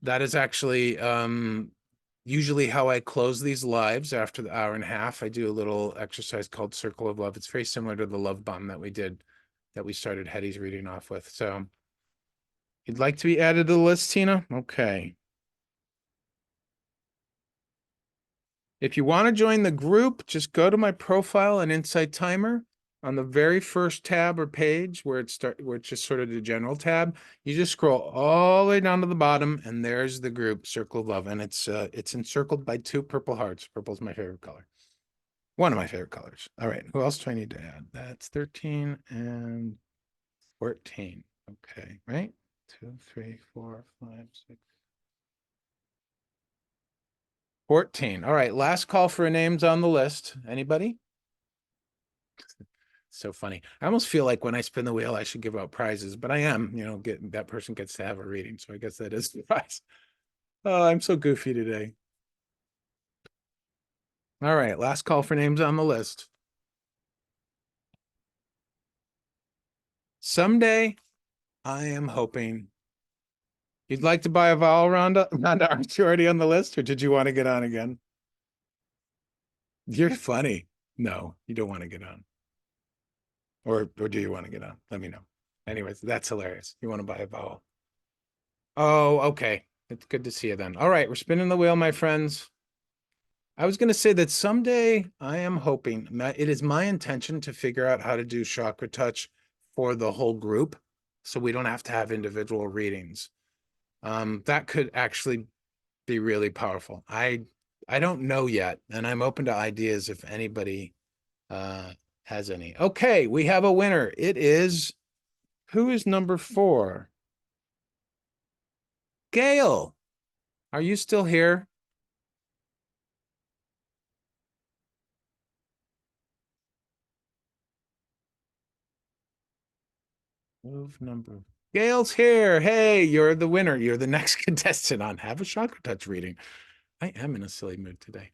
Speaker 1: That is actually usually how I close these lives after the hour and a half. I do a little exercise called Circle of Love. It's very similar to the love bomb that we started Hetty's reading off with. So you'd like to be added to the list, Tina? Okay. If you want to join the group, just go to my profile and Insight Timer. On the very first tab or page where it's just sort of the general tab, you just scroll all the way down to the bottom, and there's the group Circle of Love, and it's encircled by 2 purple hearts. Purple's my favorite color. One of my favorite colors. All right, who else do I need to add? That's 13 and 14. Okay, right? 2, 3, 4, 5, 6. 14. All right, last call for names on the list. Anybody? So funny. I almost feel like when I spin the wheel, I should give out prizes, but I am, that person gets to have a reading. So I guess that is the prize. Oh, I'm so goofy today. All right, last call for names on the list. Someday, I am hoping you'd like to buy a vowel, Rhonda. Rhonda, aren't you already on the list, or did you want to get on again? You're funny. No, you don't want to get on. Or do you want to get on? Let me know. Anyways, that's hilarious. You want to buy a vowel. Oh, okay. It's good to see you then. All right, we're spinning the wheel, my friends. I was going to say that someday I am hoping, it is my intention to figure out how to do ChakraTouch for the whole group so we don't have to have individual readings. That could actually be really powerful. I don't know yet, and I'm open to ideas if anybody has any. Okay, we have a winner. It is, who is number 4? Gail, are you still here? Move number. Gail's here. Hey, you're the winner. You're the next contestant on Have a ChakraTouch reading. I am in a silly mood today.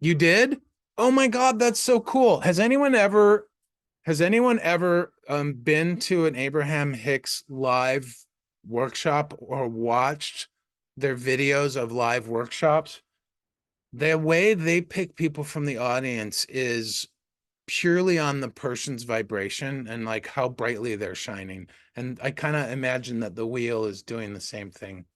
Speaker 1: You did? Oh my God, that's so cool. Has anyone ever been to an Abraham Hicks live workshop or watched their videos of live workshops? The way they pick people from the audience is purely on the person's vibration and like how brightly they're shining. And I kind of imagine that the wheel is doing the same thing.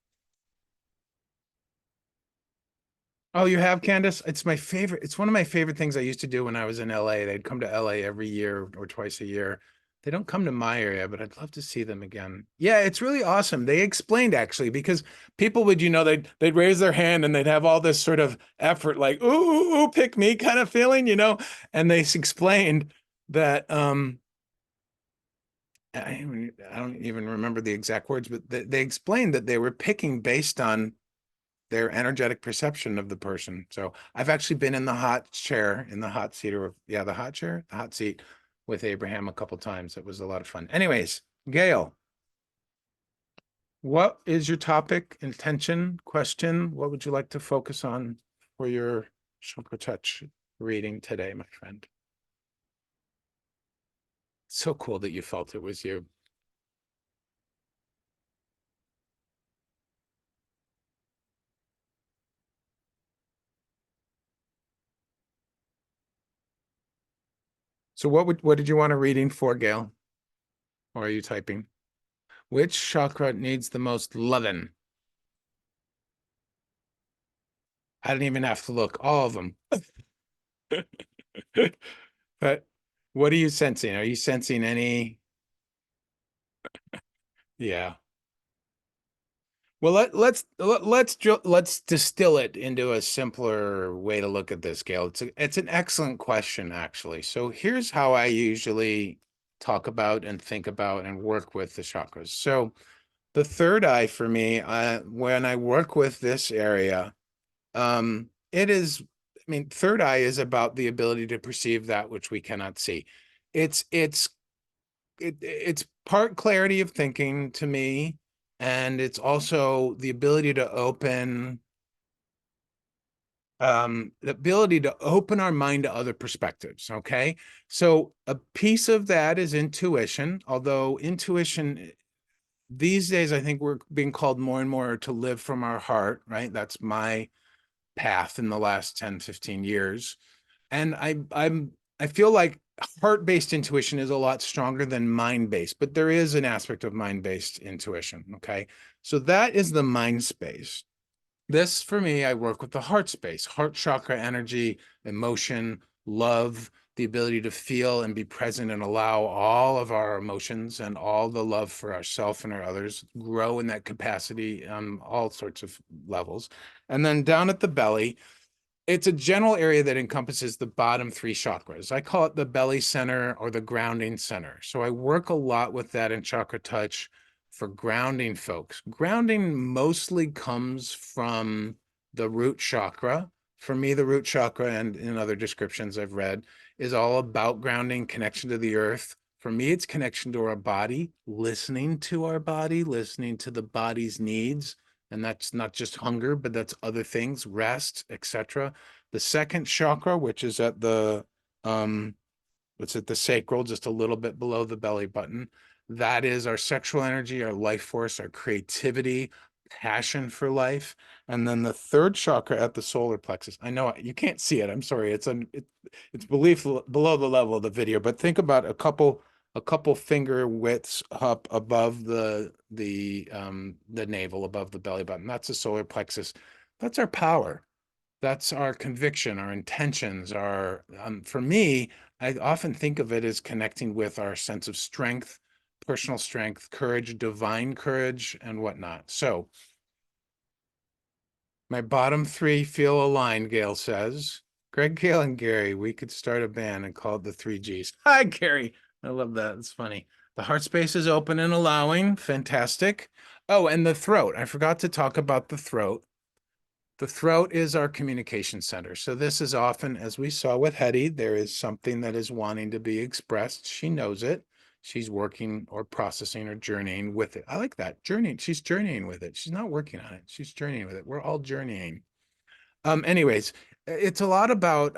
Speaker 1: Oh, you have, Candace? It's my favorite. It's one of my favorite things I used to do when I was in LA. They'd come to LA every year or twice a year. They don't come to my area, but I'd love to see them again. Yeah, it's really awesome. They explained actually because people would, they'd raise their hand and they'd have all this sort of effort, like, ooh, ooh, ooh, pick me kind of feeling. And they explained that I don't even remember the exact words, but they explained that they were picking based on their energetic perception of the person. So I've actually been in the hot chair, in the hot seat, or yeah, the hot chair, the hot seat with Abraham a couple times. It was a lot of fun. Anyways, Gail, what is your topic, intention, question? What would you like to focus on for your ChakraTouch reading today, my friend? So cool that you felt it was you. So what did you want a reading for, Gail? Or are you typing? Which chakra needs the most loving? I didn't even have to look. All of them. But what are you sensing? Are you sensing any? Yeah. Well, let's distill it into a simpler way to look at this, Gail. It's an excellent question, actually. So here's how I usually talk about and think about and work with the chakras. So the third eye for me, when I work with this area, it is, I mean, third eye is about the ability to perceive that which we cannot see. It's it's it's part clarity of thinking to me, and it's also the ability to open our mind to other perspectives. Okay, so a piece of that is intuition, although intuition these days I think we're being called more and more to live from our heart, right? That's my path in the last 10, 15 years. And I feel like heart-based intuition is a lot stronger than mind-based, but there is an aspect of mind-based intuition. Okay. So that is the mind space. This for me, I work with the heart space, heart chakra energy, emotion, love, the ability to feel and be present and allow all of our emotions and all the love for ourselves and our others grow in that capacity on all sorts of levels. And then down at the belly, it's a general area that encompasses the bottom three chakras. I call it the belly center or the grounding center. So I work a lot with that in ChakraTouch for grounding folks. Grounding mostly comes from the root chakra. For me, the root chakra, and in other descriptions I've read, is all about grounding, connection to the earth. For me, it's connection to our body, listening to our body, listening to the body's needs, and that's not just hunger, but that's other things, rest, etc. The second chakra, which is at the it's at the sacral, just a little bit below the belly button. That is our sexual energy, our life force, our creativity, passion for life. And then the third chakra at the solar plexus. I know you can't see it. I'm sorry. It's belief below the level of the video, but think about a couple finger widths up above the navel, above the belly button. That's the solar plexus. That's our power. That's our conviction, our intentions, for me, I often think of it as connecting with our sense of strength, personal strength, courage, divine courage, and whatnot. So my bottom three feel aligned, Gail says. Greg, Gail, and Gary, we could start a band and call it the three Gs. Hi, Gary. I love that. It's funny. The heart space is open and allowing. Fantastic. Oh, and the throat. I forgot to talk about the throat. The throat is our communication center. So this is often, as we saw with Hetty, there is something that is wanting to be expressed. She knows it. She's working or processing or journeying with it. I like that. Journeying. She's journeying with it. She's not working on it. She's journeying with it. We're all journeying. Anyways, it's a lot about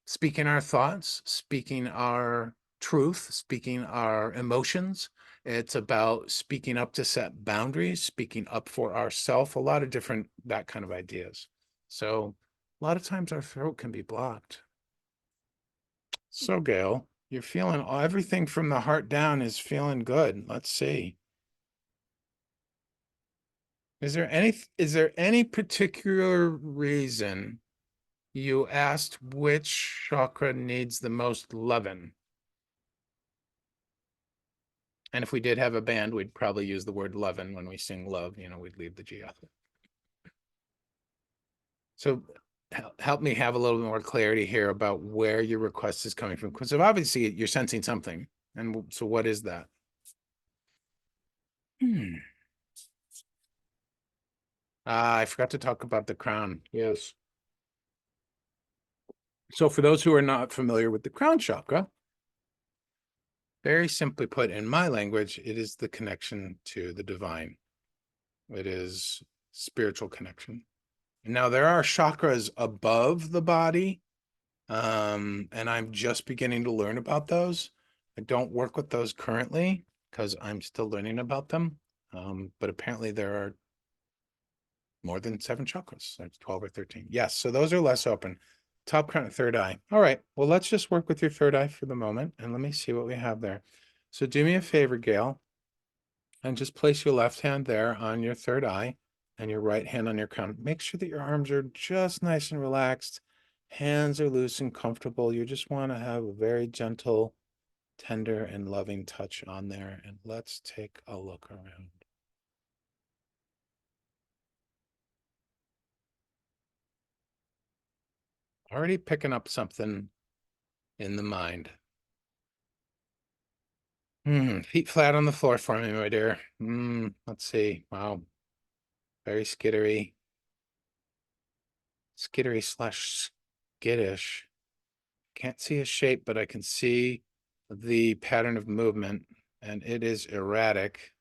Speaker 1: speaking our thoughts, speaking our truth, speaking our emotions. It's about speaking up to set boundaries, speaking up for ourself, a lot of different that kind of ideas. So a lot of times our throat can be blocked. So Gail, you're feeling everything from the heart down is feeling good. Let's see. Is there any particular reason you asked which chakra needs the most loving? And if we did have a band, we'd probably use the word loving when we sing love, we'd leave the G out. So help me have a little bit more clarity here about where your request is coming from. Because obviously you're sensing something. And so what is that? I forgot to talk about the crown. Yes. So for those who are not familiar with the crown chakra, very simply put, in my language, it is the connection to the divine. It is spiritual connection. Now there are chakras above the body, and I'm just beginning to learn about those. I don't work with those currently because I'm still learning about them. But apparently there are more than 7 chakras. There's 12 or 13. Yes, so those are less open. Top crown, third eye. All right, well, let's just work with your third eye for the moment, and let me see what we have there. So do me a favor, Gail, and just place your left hand there on your third eye and your right hand on your crown. Make sure that your arms are just nice and relaxed. Hands are loose and comfortable. You just want to have a very gentle, tender, and loving touch on there. And let's take a look around. Already picking up something in the mind. Feet flat on the floor for me, my dear. Let's see. Wow. Very skittery. Skittery slash skittish. Can't see a shape, but I can see the pattern of movement, and it is erratic.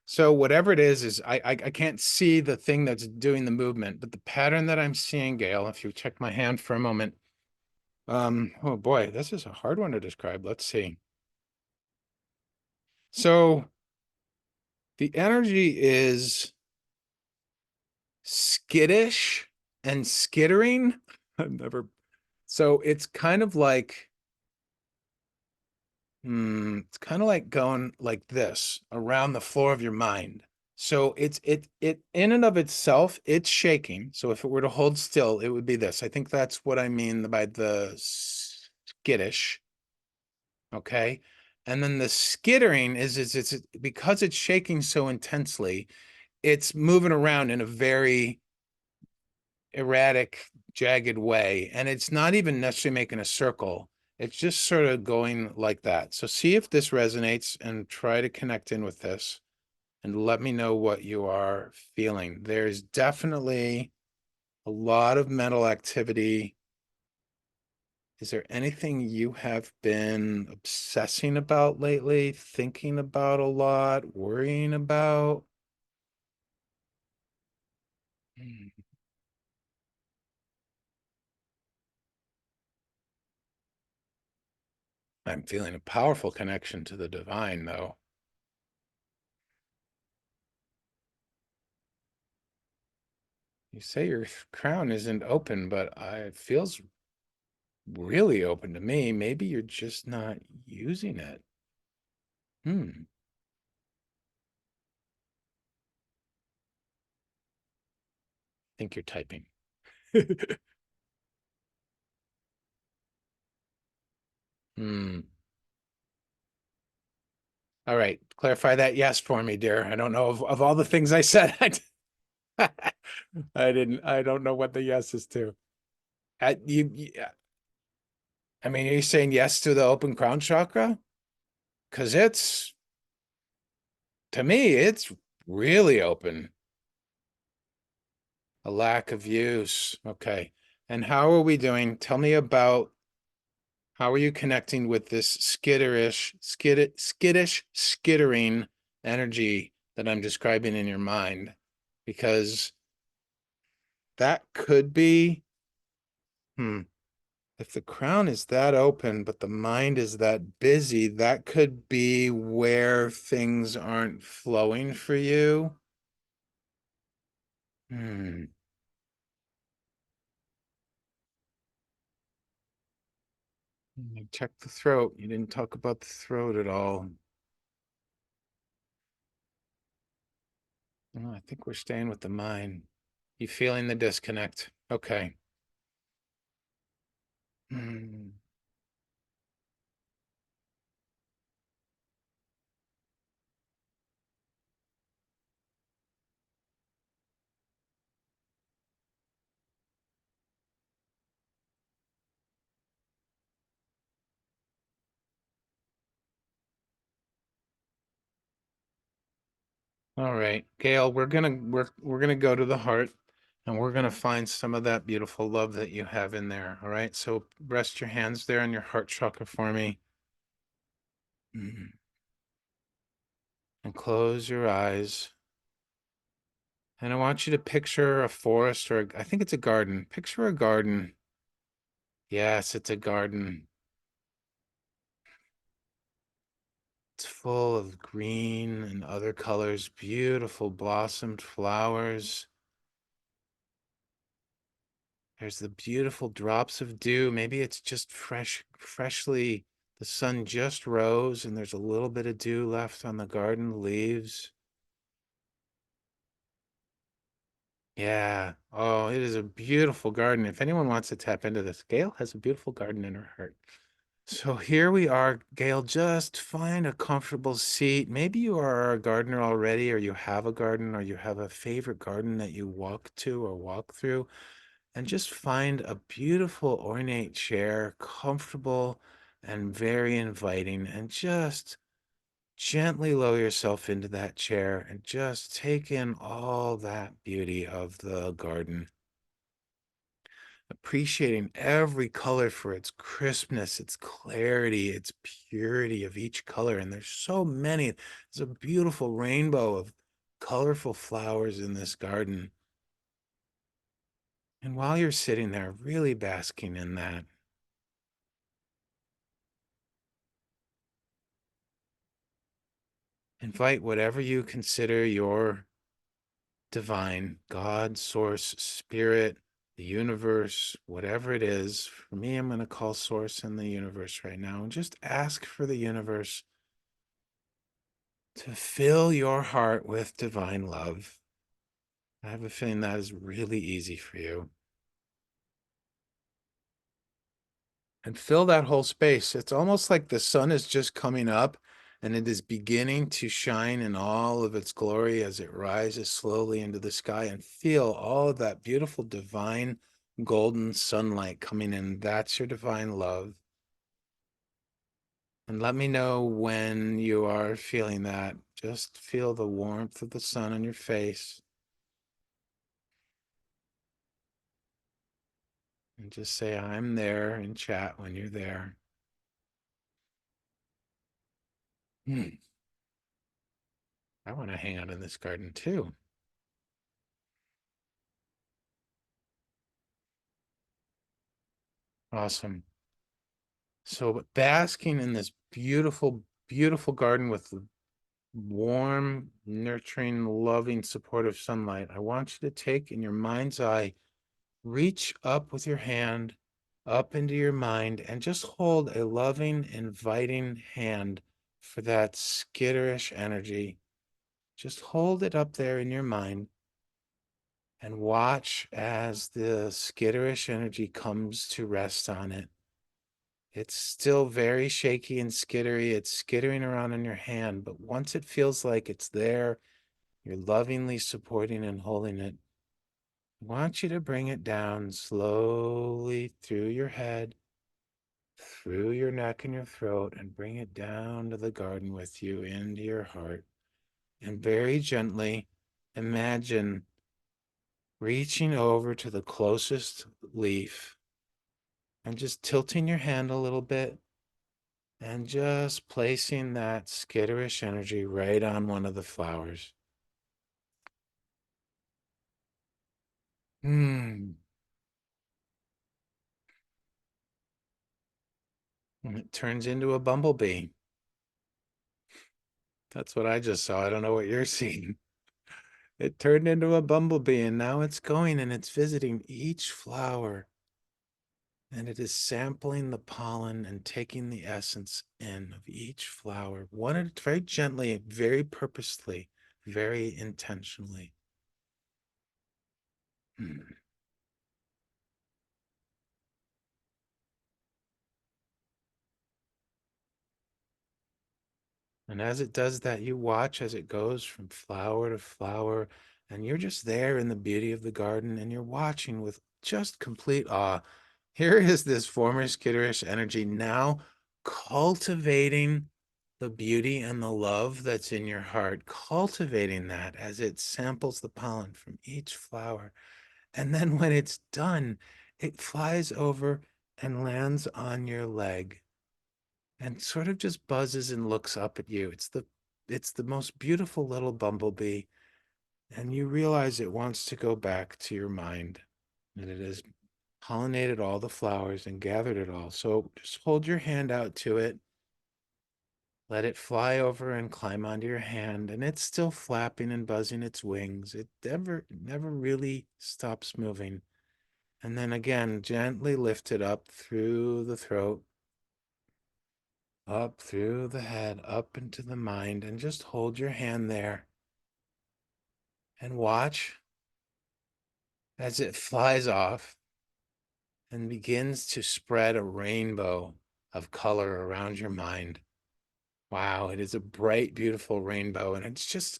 Speaker 1: So whatever it is I can't see the thing that's doing the movement, but the pattern that I'm seeing, Gail, if you check my hand for a moment, oh boy, this is a hard one to describe. Let's see. So the energy is skittish and skittering. I've never, so it's kind of like, it's kind of like going like this around the floor of your mind. So it in and of itself, it's shaking. So if it were to hold still, it would be this. I think that's what I mean by the skittish. Okay. And then the skittering is it's because it's shaking so intensely, it's moving around in a very erratic, jagged way. And it's not even necessarily making a circle. It's just sort of going like that. So see if this resonates and try to connect in with this and let me know what you are feeling. There's definitely a lot of mental activity. Is there anything you have been obsessing about lately, thinking about a lot, worrying about? I'm feeling a powerful connection to the divine, though. You say your crown isn't open, but it feels really open to me. Maybe you're just not using it. I think you're typing. Hmm. All right. Clarify that yes for me, dear. I don't know of all the things I said. I don't know what the yes is to. I mean, are you saying yes to the open crown chakra? Because to me, it's really open. A lack of use. Okay. And how are we doing? Tell me about how are you connecting with this skittish, skittering energy that I'm describing in your mind? Because that could be, if the crown is that open, but the mind is that busy, that could be where things aren't flowing for you. Check the throat. You didn't talk about the throat at all. Oh, I think we're staying with the mind. You feeling the disconnect? Okay. Mm. All right, Gail, we're gonna go to the heart and we're gonna find some of that beautiful love that you have in there. All right. So rest your hands there on your heart chakra for me. Mm. And close your eyes. And I want you to picture a forest or I think it's a garden. Picture a garden. Yes, it's a garden. It's full of green and other colors, beautiful blossomed flowers. There's the beautiful drops of dew. Maybe it's just freshly, the sun just rose and there's a little bit of dew left on the garden leaves. Yeah. Oh, it is a beautiful garden. If anyone wants to tap into this, Gail has a beautiful garden in her heart. So here we are, Gail. Just find a comfortable seat. Maybe you are a gardener already, or you have a garden, or you have a favorite garden that you walk to or walk through. And just find a beautiful ornate chair, comfortable and very inviting, and just gently lower yourself into that chair and just take in all that beauty of the garden, appreciating every color for its crispness, its clarity, its purity of each color. And there's so many. There's a beautiful rainbow of colorful flowers in this garden. And while you're sitting there, really basking in that, invite whatever you consider your divine, God, source, spirit, the universe, whatever it is. For me, I'm going to call source and the universe right now and just ask for the universe to fill your heart with divine love. I have a feeling that is really easy for you. And fill that whole space. It's almost like the sun is just coming up and it is beginning to shine in all of its glory as it rises slowly into the sky, and feel all of that beautiful divine golden sunlight coming in. That's your divine love. And let me know when you are feeling that. Just feel the warmth of the sun on your face and just say, I'm there in chat when you're there. Hmm. I want to hang out in this garden too. Awesome. So basking in this beautiful, beautiful garden with warm, nurturing, loving, supportive sunlight, I want you to take in your mind's eye, reach up with your hand up into your mind and just hold a loving, inviting hand for that skitterish energy. Just hold it up there in your mind and watch as the skitterish energy comes to rest on it. It's still very shaky and skittery. It's skittering around in your hand, but once it feels like it's there, you're lovingly supporting and holding it. I want you to bring it down slowly through your head, through your neck and your throat, and bring it down to the garden with you into your heart. And very gently imagine reaching over to the closest leaf and just tilting your hand a little bit and just placing that skitterish energy right on one of the flowers. And it turns into a bumblebee. That's what I just saw. I don't know what you're seeing. It turned into a bumblebee and now it's going and it's visiting each flower. And it is sampling the pollen and taking the essence in of each flower, one at very gently, very purposely, very intentionally. Hmm. And as it does that, you watch as it goes from flower to flower, and you're just there in the beauty of the garden, and you're watching with just complete awe. Here is this former skitterish energy now cultivating the beauty and the love that's in your heart, cultivating that as it samples the pollen from each flower. And then when it's done, it flies over and lands on your leg and sort of just buzzes and looks up at you. It's the most beautiful little bumblebee, and you realize it wants to go back to your mind, and it has pollinated all the flowers and gathered it all. So just hold your hand out to it, let it fly over and climb onto your hand, and it's still flapping and buzzing its wings. It never really stops moving. And then again, gently lift it up through the throat, up through the head, up into the mind, and just hold your hand there and watch as it flies off and begins to spread a rainbow of color around your mind. Wow, it is a bright, beautiful rainbow, and it's just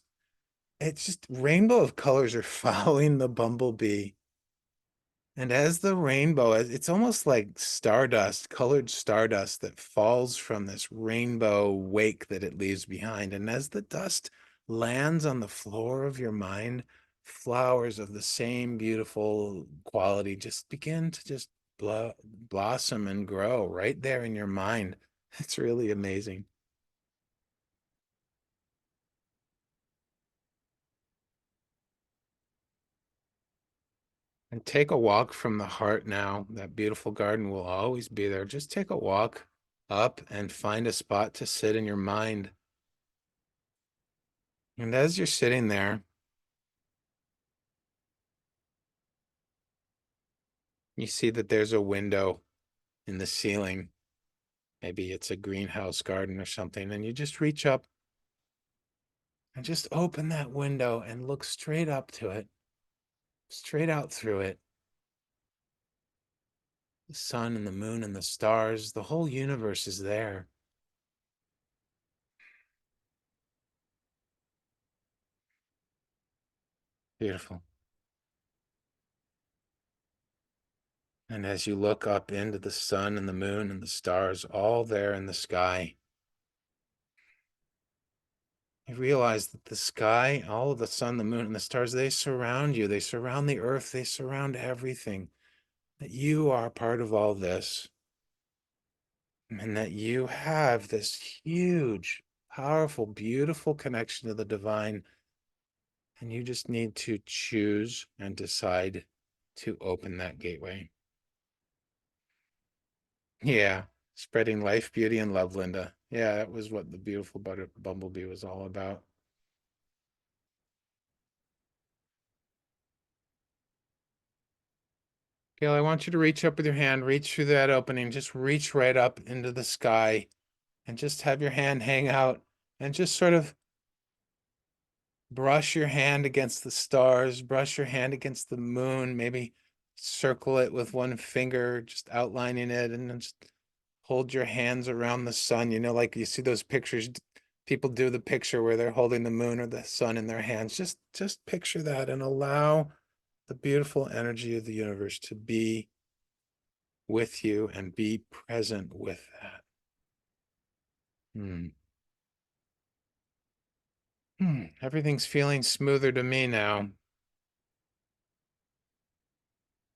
Speaker 1: rainbow of colors are following the bumblebee. And as the rainbow, it's almost like stardust, colored stardust that falls from this rainbow wake that it leaves behind. And as the dust lands on the floor of your mind, flowers of the same beautiful quality just begin to just blossom and grow right there in your mind. It's really amazing. And take a walk from the heart now. That beautiful garden will always be there. Just take a walk up and find a spot to sit in your mind. And as you're sitting there, you see that there's a window in the ceiling. Maybe it's a greenhouse garden or something. And you just reach up and just open that window and look straight up to it, straight out through it. The sun and the moon and the stars, the whole universe is there. Beautiful. And as you look up into the sun and the moon and the stars, all there in the sky, you realize that the sky, all of the sun, the moon, and the stars, they surround you. They surround the earth. They surround everything. That you are part of all this. And that you have this huge, powerful, beautiful connection to the divine. And you just need to choose and decide to open that gateway. Yeah. Spreading life, beauty, and love, Linda. Yeah, that was what the beautiful bumblebee was all about. Gail, I want you to reach up with your hand, reach through that opening, just reach right up into the sky and just have your hand hang out and just sort of brush your hand against the stars, brush your hand against the moon, maybe circle it with one finger, just outlining it, and then just hold your hands around the sun. You know, like you see those pictures, people do the picture where they're holding the moon or the sun in their hands. Just picture that and allow the beautiful energy of the universe to be with you and be present with that. Hmm. Everything's feeling smoother to me now.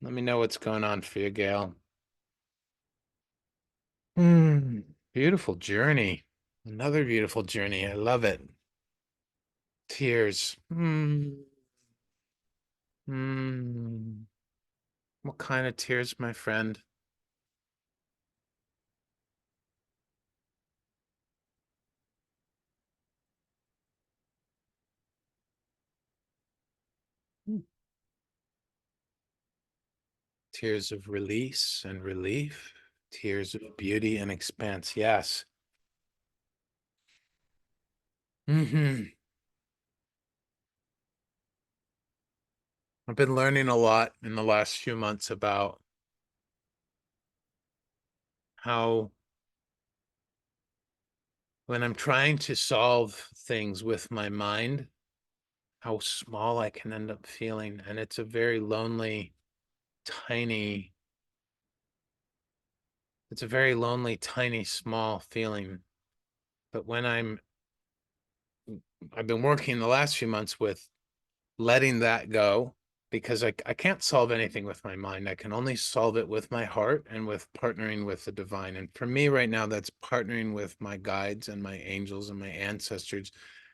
Speaker 1: Let me know what's going on for you, Gail. Beautiful journey. Another beautiful journey. I love it. Tears. Hmm. What kind of tears, my friend? tears of release and relief, tears of beauty and expanse. Yes. Hmm. I've been learning a lot in the last few months about how when I'm trying to solve things with my mind, how small I can end up feeling. And it's a very lonely, tiny, it's a very lonely, tiny, small feeling. But I've been working the last few months with letting that go because I can't solve anything with my mind. I can only solve it with my heart and with partnering with the divine. And for me right now, that's partnering with my guides and my angels and my ancestors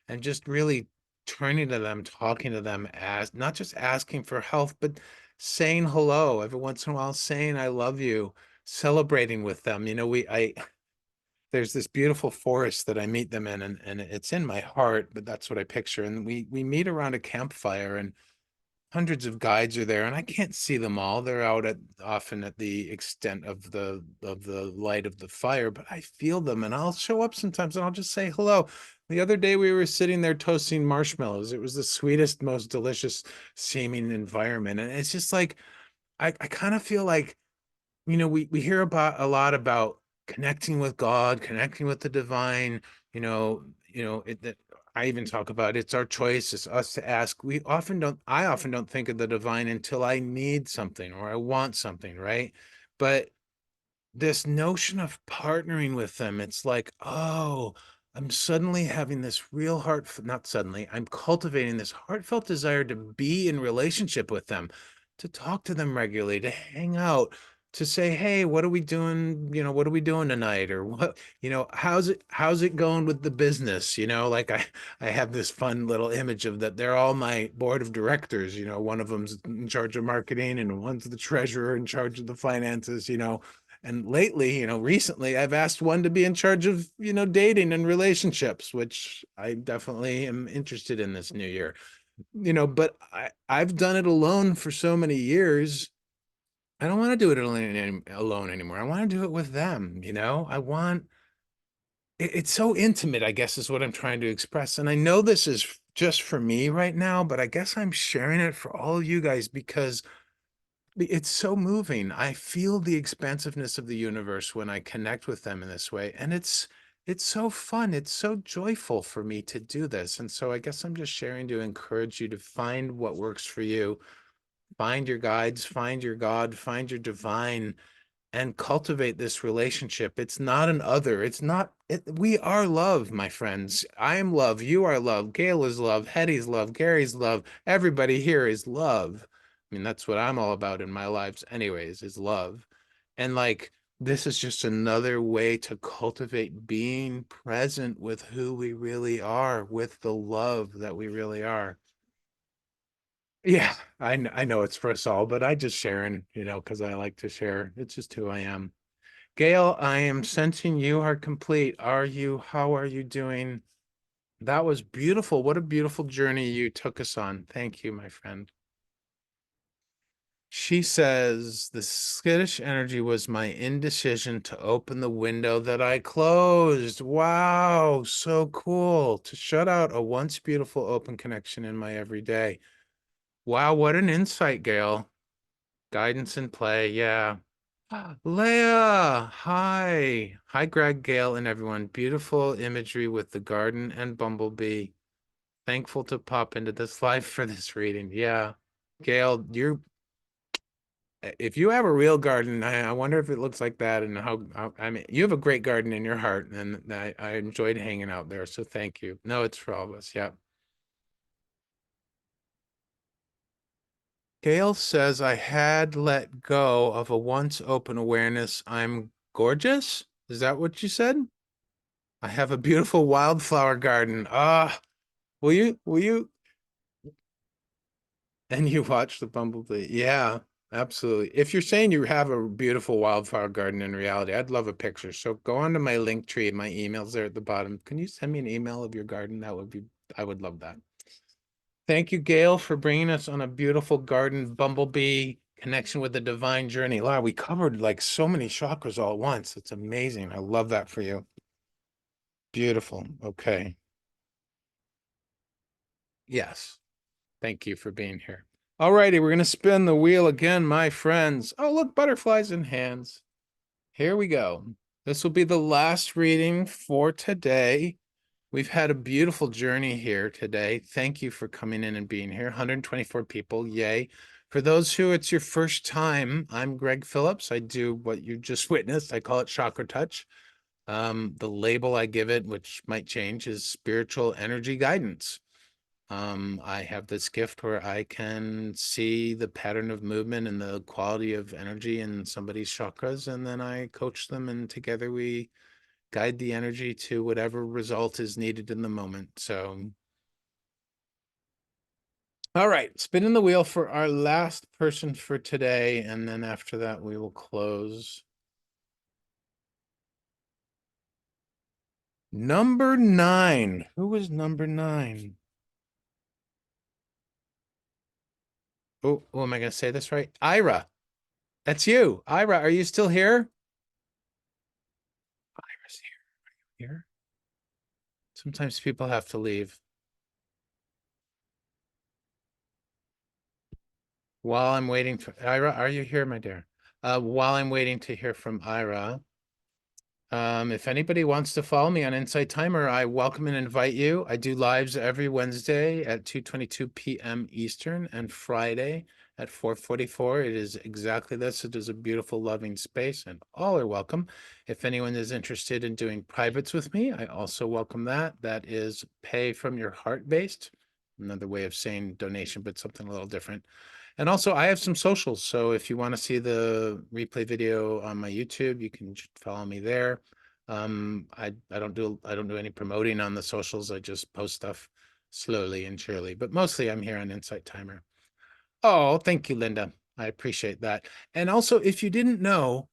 Speaker 1: and just really turning to them, talking to them, as not just asking for help, but saying hello every once in a while, saying I love you, celebrating with them. I there's this beautiful forest that I meet them in, and it's in my heart, but that's what I picture. And we meet around a campfire, and hundreds of guides are there, and I can't see them all. They're out at often at the extent of the light of the fire, but I feel them, and I'll show up sometimes, and I'll just say hello. The other day we were sitting there toasting marshmallows. It was the sweetest, most delicious seeming environment, and it's just like I kind of feel like we hear about a lot about connecting with God, connecting with the divine, that I even talk about it's our choice, it's us to ask. I often don't think of the divine until I need something or I want something, right? But this notion of partnering with them, it's like, oh, I'm suddenly having this real heart, not suddenly, I'm cultivating this heartfelt desire to be in relationship with them, to talk to them regularly, to hang out, to say, hey, what are we doing? What are we doing tonight? Or what, how's it going with the business? Like I have this fun little image of that. They're all my board of directors. One of them's in charge of marketing and one's the treasurer in charge of the finances. And lately, recently, I've asked one to be in charge of, dating and relationships, which I definitely am interested in this new year. But I've done it alone for so many years. I don't want to do it alone anymore. I want to do it with them. It's so intimate, I guess, is what I'm trying to express. And I know this is just for me right now, but I guess I'm sharing it for all of you guys because it's so moving. I feel the expansiveness of the universe when I connect with them in this way. And it's so fun. It's so joyful for me to do this. And so I guess I'm just sharing to encourage you to find what works for you. Find your guides, find your God, find your divine, and cultivate this relationship. It's not an other. We are love, my friends. I am love. You are love. Gail is love. Hetty's love. Gary's love. Everybody here is love. I mean, that's what I'm all about in my lives, anyways, is love. And like, this is just another way to cultivate being present with who we really are, with the love that we really are. Yeah, I know it's for us all, but I just sharing, because I like to share. It's just who I am. Gail, I am sensing you are complete. How are you doing? That was beautiful. What a beautiful journey you took us on. Thank you, my friend. She says the skittish energy was my indecision to open the window that I closed. Wow, so cool. To shut out a once beautiful open connection in my everyday. Wow, what an insight, Gail. Guidance and play. Yeah. Leah, hi. Hi, Greg, Gail, and everyone. Beautiful imagery with the garden and bumblebee. Thankful to pop into this live for this reading. Yeah. Gail, if you have a real garden, I wonder if it looks like that and I mean, you have a great garden in your heart, and I enjoyed hanging out there. So thank you. No, it's for all of us. Yeah. Gail says I had let go of a once open awareness. I'm gorgeous. Is that what you said? I have a beautiful wildflower garden. Will you? And you watch the bumblebee. Yeah, absolutely. If you're saying you have a beautiful wildflower garden in reality, I'd love a picture. So go onto my link tree. My email's there at the bottom. Can you send me an email of your garden? I would love that. Thank you, Gail, for bringing us on a beautiful garden bumblebee connection with the divine journey. Wow, we covered like so many chakras all at once. It's amazing. I love that for you. Beautiful. Okay. Yes. Thank you for being here. All righty, we're going to spin the wheel again, my friends. Oh, look, butterflies and hands. Here we go. This will be the last reading for today. We've had a beautiful journey here today. Thank you for coming in and being here. 124 people. Yay. For those who it's your first time, I'm Greg Phillips. I do what you just witnessed. I call it ChakraTouch. The label I give it, which might change, is spiritual energy guidance. I have this gift where I can see the pattern of movement and the quality of energy in somebody's chakras, and then I coach them, and together we guide the energy to whatever result is needed in the moment. So, all right, spinning the wheel for our last person for today, and then after that we will close. Number 9. Who was number 9? Oh, am I going to say this right? Ira. That's you. Ira, are you still here? Ira's here. Sometimes people have to leave. While I'm waiting for Ira, are you here, my dear? While I'm waiting to hear from Ira, if anybody wants to follow me on Insight Timer, I welcome and invite you. I do lives every Wednesday at 2:22 p.m. Eastern and Friday at 4:44. It is exactly this. It is a beautiful, loving space, and all are welcome. If anyone is interested in doing privates with me, I also welcome that. That is pay from your heart based. Another way of saying donation, but something a little different. And also, I have some socials. So if you want to see the replay video on my YouTube, you can follow me there. I don't do any promoting on the socials. I just post stuff slowly and surely, but mostly I'm here on Insight Timer. Oh, thank you, Linda. I appreciate that. And also, if you didn't know,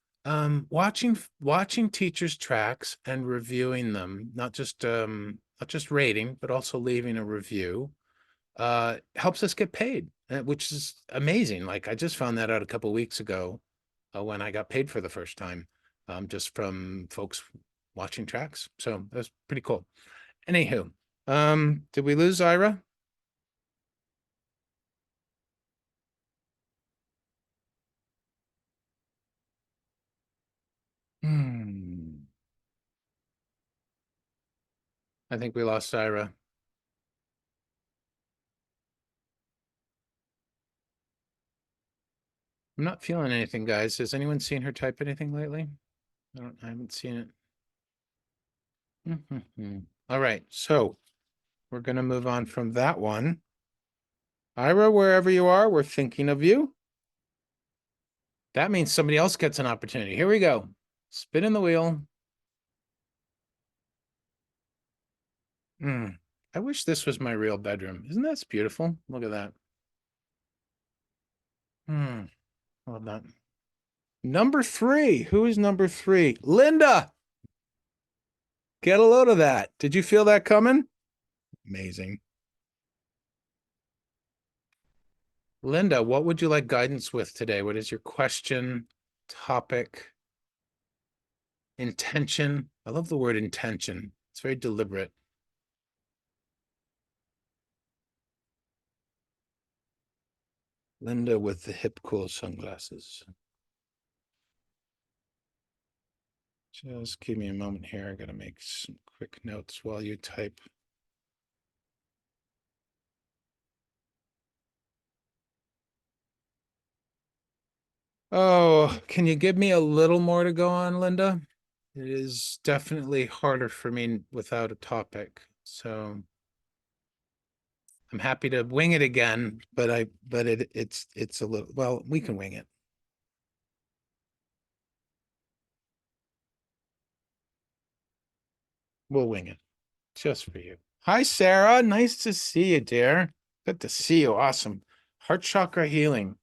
Speaker 1: watching teachers' tracks and reviewing them, not just rating, but also leaving a review, helps us get paid, which is amazing. Like I just found that out a couple of weeks ago when I got paid for the first time, just from folks watching tracks. So that's pretty cool. Anywho, did we lose Ira? Hmm. I think we lost Ira. I'm not feeling anything, guys. Has anyone seen her type anything lately? I haven't seen it. All right, so we're gonna move on from that one. Ira, wherever you are, we're thinking of you. That means somebody else gets an opportunity. Here we go. Spinning the wheel. I wish this was my real bedroom. Isn't that beautiful? Look at that. Love that. Number 3. Who is number 3? Linda. Get a load of that. Did you feel that coming? Amazing. Linda, what would you like guidance with today? What is your question, topic, intention? I love the word intention. It's very deliberate. Linda with the hip cool sunglasses. Just give me a moment here. I gotta make some quick notes while you type. Oh, can you give me a little more to go on, Linda? It is definitely harder for me without a topic. So I'm happy to wing it again, but it's a little, well, we can wing it. We'll wing it just for you. Hi, Sarah. Nice to see you, dear. Good to see you. Awesome. Heart chakra healing.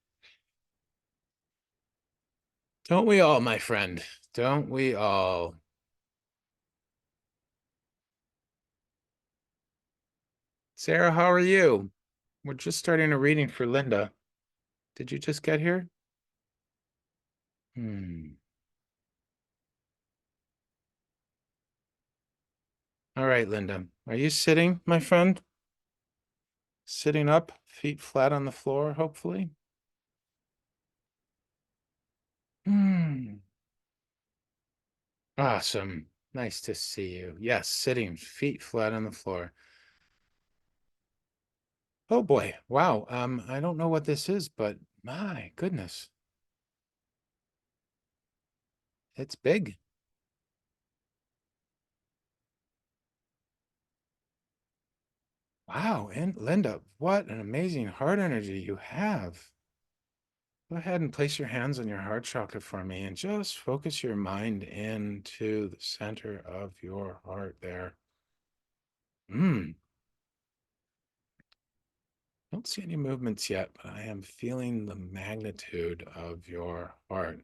Speaker 1: Don't we all, my friend? Don't we all? Sarah, how are you? We're just starting a reading for Linda. Did you just get here? Hmm. All right, Linda. Are you sitting, my friend? Sitting up, feet flat on the floor, hopefully. Hmm. Awesome. Nice to see you. Yes, sitting, feet flat on the floor. Oh boy. Wow. I don't know what this is, but my goodness, it's big. Wow. And Linda, what an amazing heart energy you have. Go ahead and place your hands on your heart chakra for me and just focus your mind into the center of your heart there. Hmm. Don't see any movements yet, but I am feeling the magnitude of your heart.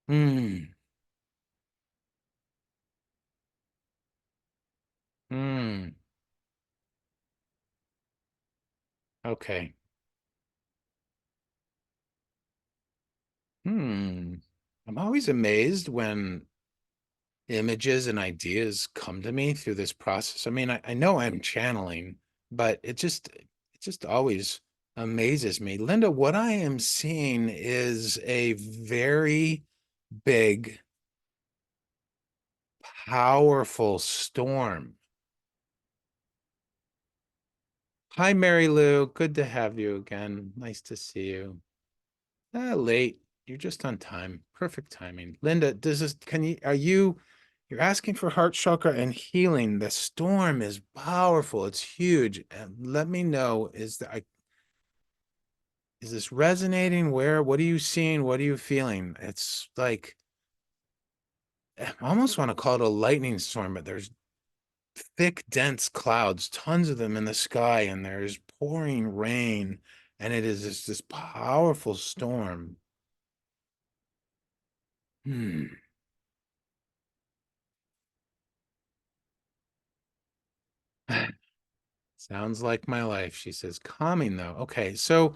Speaker 1: Hmm. Hmm. Okay. Hmm. I'm always amazed when images and ideas come to me through this process. I mean, I know I'm channeling, but it just always amazes me. Linda, what I am seeing is a very big, powerful storm. Hi, Mary Lou. Good to have you again. Nice to see you. Late. You're just on time. Perfect timing. Linda, does this, can you, are you, you're asking for heart chakra and healing. The storm is powerful. It's huge. Let me know, is this resonating? What are you seeing? What are you feeling? It's like, I almost want to call it a lightning storm, but there's thick, dense clouds, tons of them in the sky, and there's pouring rain, and it is this powerful storm. Hmm. Sounds like my life, she says. Calming though. Okay, so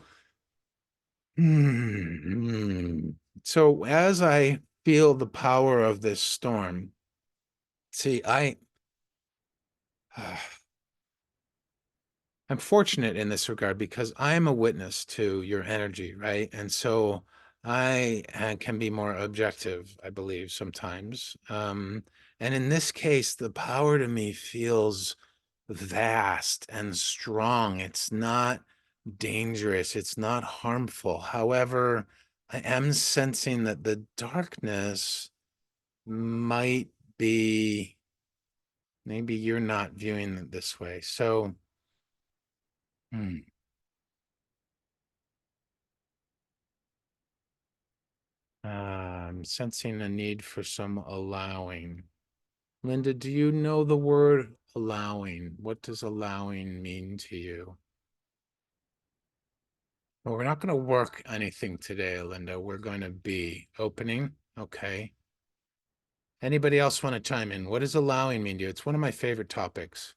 Speaker 1: hmm, so as I feel the power of this storm, see, I'm fortunate in this regard because I'm a witness to your energy, right? And so I can be more objective, I believe, sometimes. And in this case, the power to me feels vast and strong. It's not dangerous. It's not harmful. However, I am sensing that the darkness might be, maybe you're not viewing it this way. So, hmm, I'm sensing a need for some allowing. Linda, do you know the word allowing? What does allowing mean to you? Well, we're not going to work anything today, Linda. We're going to be opening. Okay. Anybody else want to chime in? What does allowing mean to you? It's one of my favorite topics.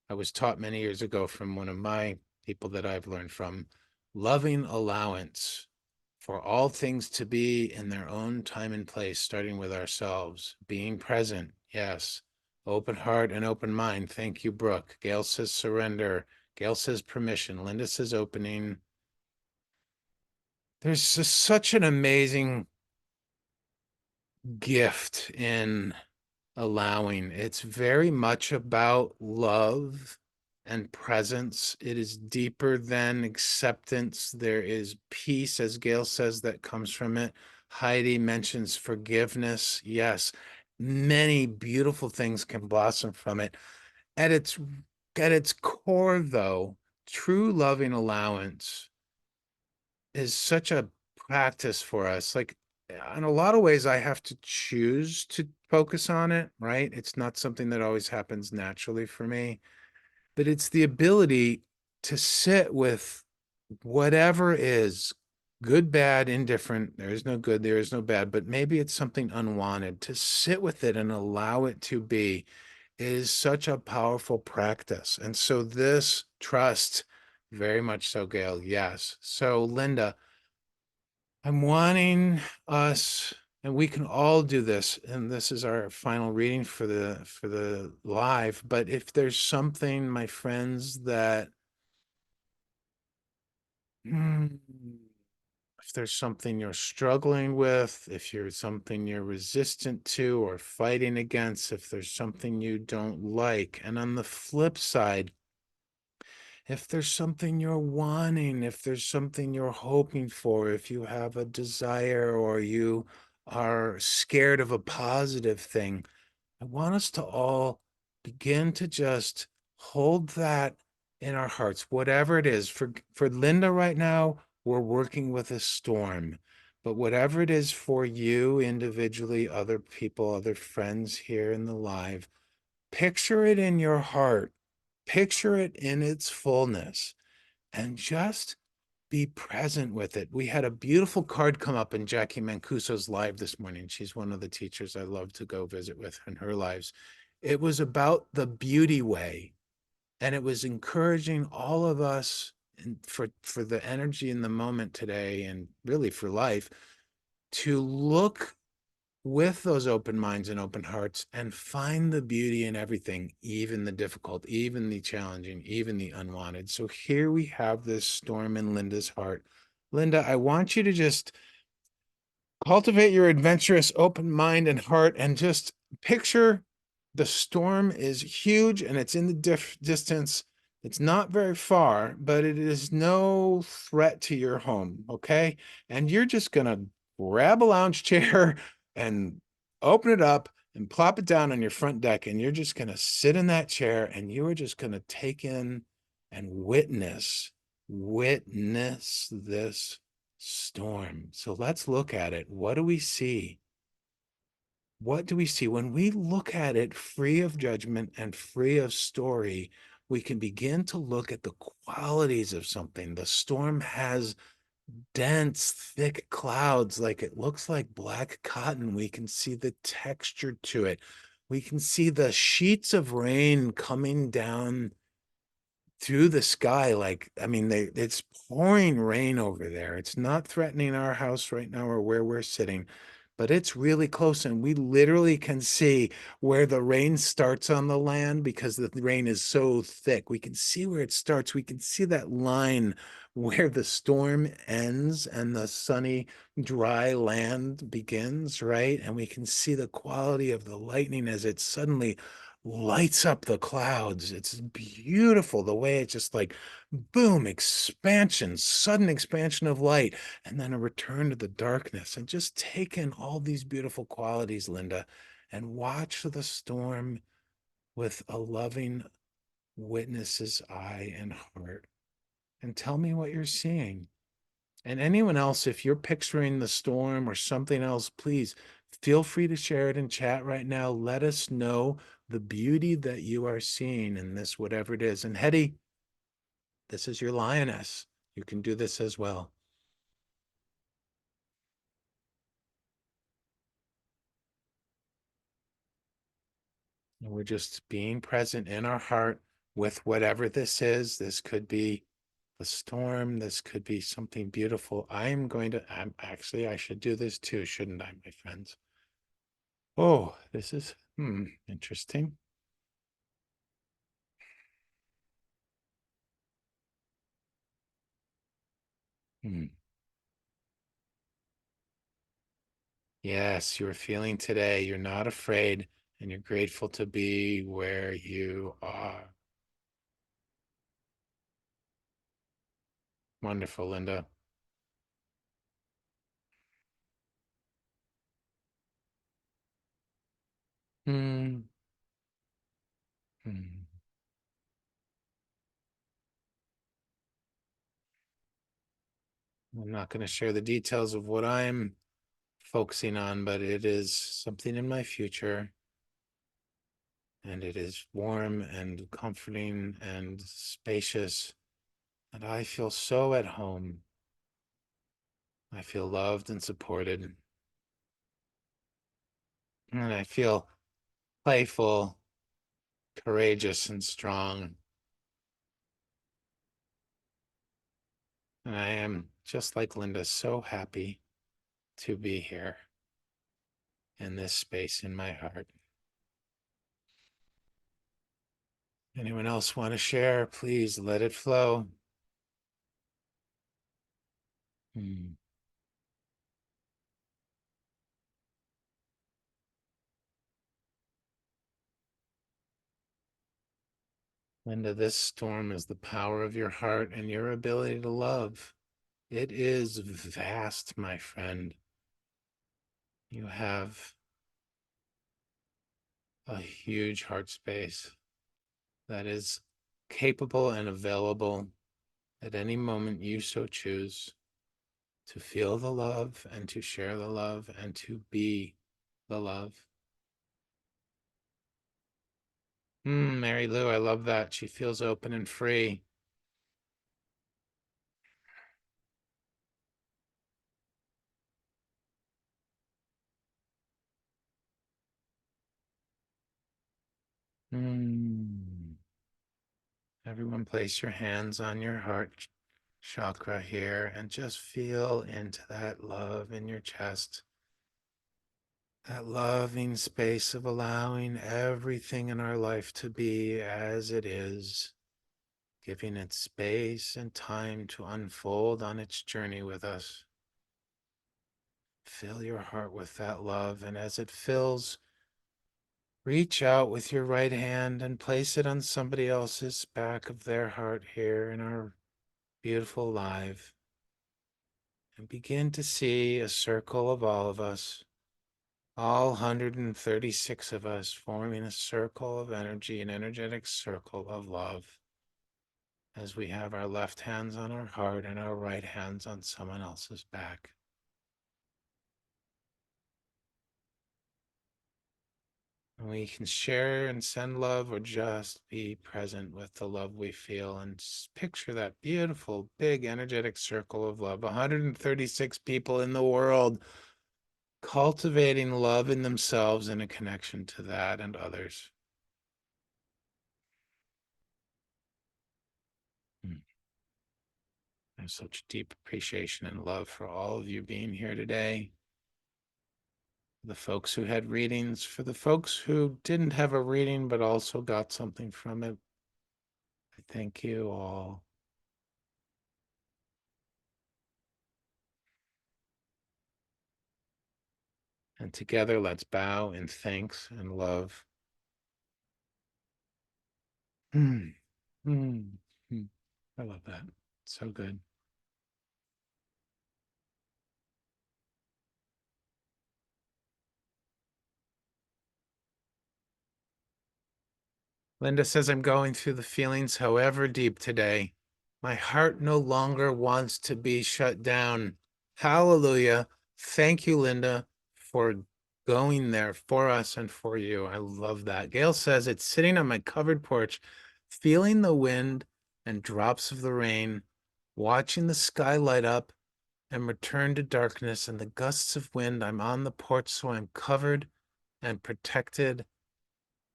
Speaker 1: I was taught many years ago from one of my people that I've learned from. Loving allowance for all things to be in their own time and place, starting with ourselves. Being present, yes. Open heart and open mind. Thank you, Brooke. Gail says surrender. Gail says permission. Linda says opening. There's just such an amazing gift in allowing. It's very much about love and presence. It is deeper than acceptance. There is peace, as Gail says, that comes from it. Heidi mentions forgiveness. Yes, many beautiful things can blossom from it. At its at its core, though, true loving allowance is such a practice for us. Like in a lot of ways, I have to choose to focus on it, right? It's not something that always happens naturally for me, but it's the ability to sit with whatever is good, bad, indifferent. There is no good, there is no bad, but maybe it's something unwanted. To sit with it and allow it to be is such a powerful practice. And so this trust, very much so, Gail. Yes. So, Linda, I'm wanting us, and we can all do this, and this is our final reading for the live, but if there's something, my friends, that hmm, if there's something you're struggling with, if you're something you're resistant to or fighting against, if there's something you don't like, and on the flip side, if there's something you're wanting, if there's something you're hoping for, if you have a desire or you are scared of a positive thing, I want us to all begin to just hold that in our hearts, whatever it is. For Linda right now, we're working with a storm. But whatever it is for you individually, other people, other friends here in the live, picture it in your heart, picture it in its fullness, and just be present with it. We had a beautiful card come up in Jackie Mancuso's live this morning. She's one of the teachers I love to go visit with in her lives. It was about the beauty way, and it was encouraging all of us and for the energy in the moment today and really for life to look with those open minds and open hearts and find the beauty in everything, even the difficult, even the challenging, even the unwanted. So here we have this storm in Linda's heart. Linda, I want you to just cultivate your adventurous open mind and heart and just picture the storm is huge and it's in the distance. It's not very far, but it is no threat to your home. Okay. And you're just going to grab a lounge chair and open it up and plop it down on your front deck. And you're just going to sit in that chair and you are just going to take in and witness this storm. So let's look at it. What do we see? What do we see? When we look at it free of judgment and free of story, we can begin to look at the qualities of something. The storm has dense, thick clouds, like it looks like black cotton. We can see the texture to it. We can see the sheets of rain coming down through the sky. Like, I mean, it's pouring rain over there. It's not threatening our house right now or where we're sitting, but it's really close, and we literally can see where the rain starts on the land because the rain is so thick. We can see where it starts. We can see that line where the storm ends and the sunny dry land begins, right? And we can see the quality of the lightning as it suddenly lights up the clouds. It's beautiful the way it just like boom, expansion, sudden expansion of light, and then a return to the darkness. And just take in all these beautiful qualities, Linda, and watch the storm with a loving witness's eye and heart. And tell me what you're seeing. And anyone else, if you're picturing the storm or something else, please feel free to share it in chat right now. Let us know the beauty that you are seeing in this, whatever it is. And Hetty, this is your lioness. You can do this as well. And we're just being present in our heart with whatever this is. This could be the storm. This could be something beautiful. I should do this too, shouldn't I, my friends? Oh, this is interesting. Hmm. Yes, you're feeling today. You're not afraid, and you're grateful to be where you are. Wonderful, Linda. Hmm. Hmm. I'm not going to share the details of what I'm focusing on, but it is something in my future, and it is warm and comforting and spacious, and I feel so at home. I feel loved and supported, and I feel playful, courageous, and strong. And I am, just like Linda, so happy. to be here in this space in my heart. Anyone else want to share? Please let it flow. Linda, this storm is the power of your heart and your ability to love. It is vast, my friend. You have a huge heart space that is capable and available at any moment you so choose to feel the love and to share the love and to be the love. Mary Lou, I love that. She feels open and free. Everyone place your hands on your heart chakra here and just feel into that love in your chest. That loving space of allowing everything in our life to be as it is, giving it space and time to unfold on its journey with us. Fill your heart with that love, and as it fills, reach out with your right hand and place it on somebody else's back of their heart here in our beautiful live. And begin to see a circle of all of us, all 136 of us, forming a circle of energy, an energetic circle of love, as we have our left hands on our heart and our right hands on someone else's back. And we can share and send love or just be present with the love we feel and picture that beautiful, big, energetic circle of love. 136 people in the world cultivating love in themselves and a connection to that and others. I have such deep appreciation and love for all of you being here today. The folks who had readings, for the folks who didn't have a reading but also got something from it, I thank you all. And together, let's bow in thanks and love. I love that. So good. Linda says, I'm going through the feelings however deep today. My heart no longer wants to be shut down. Hallelujah. Thank you, Linda, for going there for us and for you. I love that. Gail says, it's sitting on my covered porch, feeling the wind and drops of the rain, watching the sky light up and return to darkness and the gusts of wind. I'm on the porch, so I'm covered and protected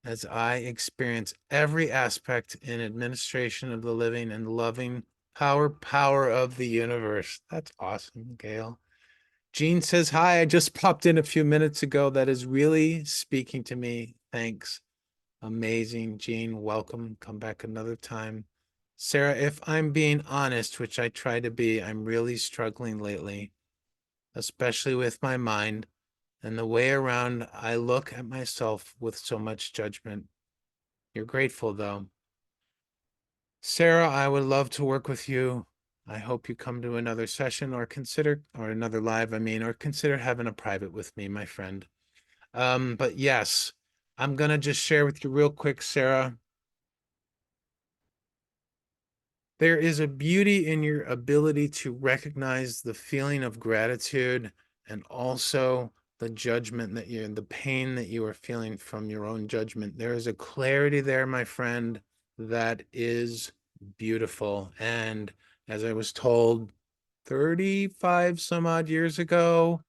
Speaker 1: as I experience every aspect in administration of the living and loving power of the universe. That's awesome, Gail. Jean says, hi, I just popped in a few minutes ago. That is really speaking to me. Thanks. Amazing, Jean. Welcome. Come back another time. Sarah, if I'm being honest, which I try to be, I'm really struggling lately, especially with my mind and the way around I look at myself with so much judgment. You're grateful, though. Sarah, I would love to work with you. I hope you come to another session or consider, or another live, or consider having a private with me, my friend. But yes, I'm going to just share with you real quick, Sarah. There is a beauty in your ability to recognize the feeling of gratitude and also the judgment that you, the pain that you are feeling from your own judgment. There is a clarity there, my friend, that is beautiful. And as I was told 35 some odd years ago,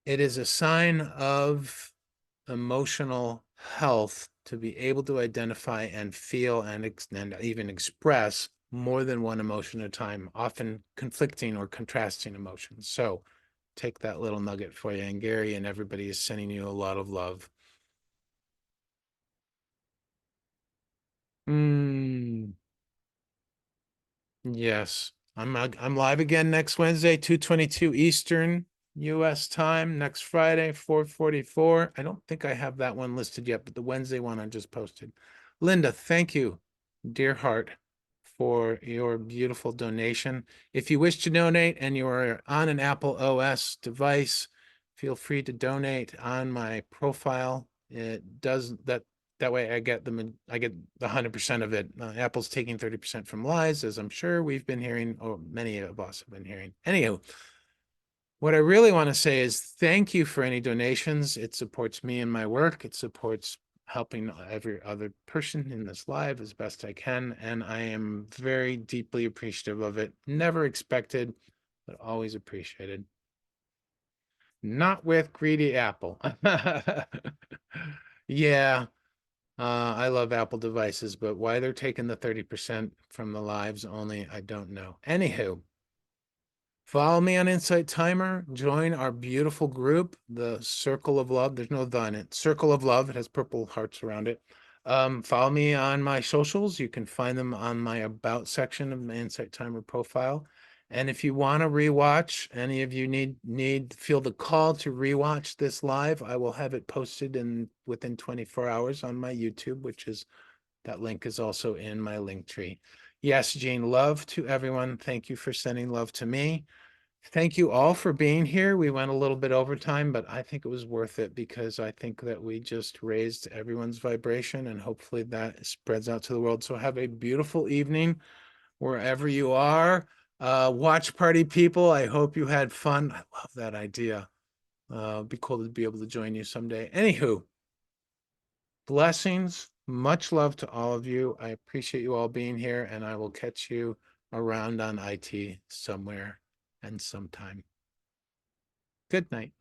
Speaker 1: it is a sign of emotional health to be able to identify and feel and even express more than one emotion at a time, often conflicting or contrasting emotions. So take that little nugget for you. And Gary and everybody is sending you a lot of love. Yes. I'm live again next Wednesday, 2:22 Eastern US time. Next Friday, 4:44. I don't think I have that one listed yet, but the Wednesday one I just posted. Linda, thank you, dear heart, for your beautiful donation. If you wish to donate and you are on an Apple OS device, feel free to donate on my profile. It does that way I get the 100% of it. Apple's taking 30% from lies, as I'm sure we've been hearing, or many of us have been hearing. Anywho, what I really want to say is thank you for any donations. It supports me and my work. It supports helping every other person in this live as best I can. And I am very deeply appreciative of it. Never expected, but always appreciated. Not with greedy Apple. Yeah. I love Apple devices, but why they're taking the 30% from the lives only, I don't know. Anywho, follow me on Insight Timer. Join our beautiful group, the Circle of Love. There's no the in it. Circle of Love. It has purple hearts around it. Follow me on my socials. You can find them on my About section of my Insight Timer profile. And if you want to rewatch, any of you feel the call to rewatch this live, I will have it posted within 24 hours on my YouTube, that link is also in my link tree. Yes, Jean, love to everyone. Thank you for sending love to me. Thank you all for being here. We went a little bit over time, but I think it was worth it because I think that we just raised everyone's vibration and hopefully that spreads out to the world. So have a beautiful evening wherever you are. Watch party people, I hope you had fun. I love that idea. It'd be cool to be able to join you someday. Anywho, blessings. Much love to all of you. I appreciate you all being here, and I will catch you around on IT somewhere and sometime. Good night.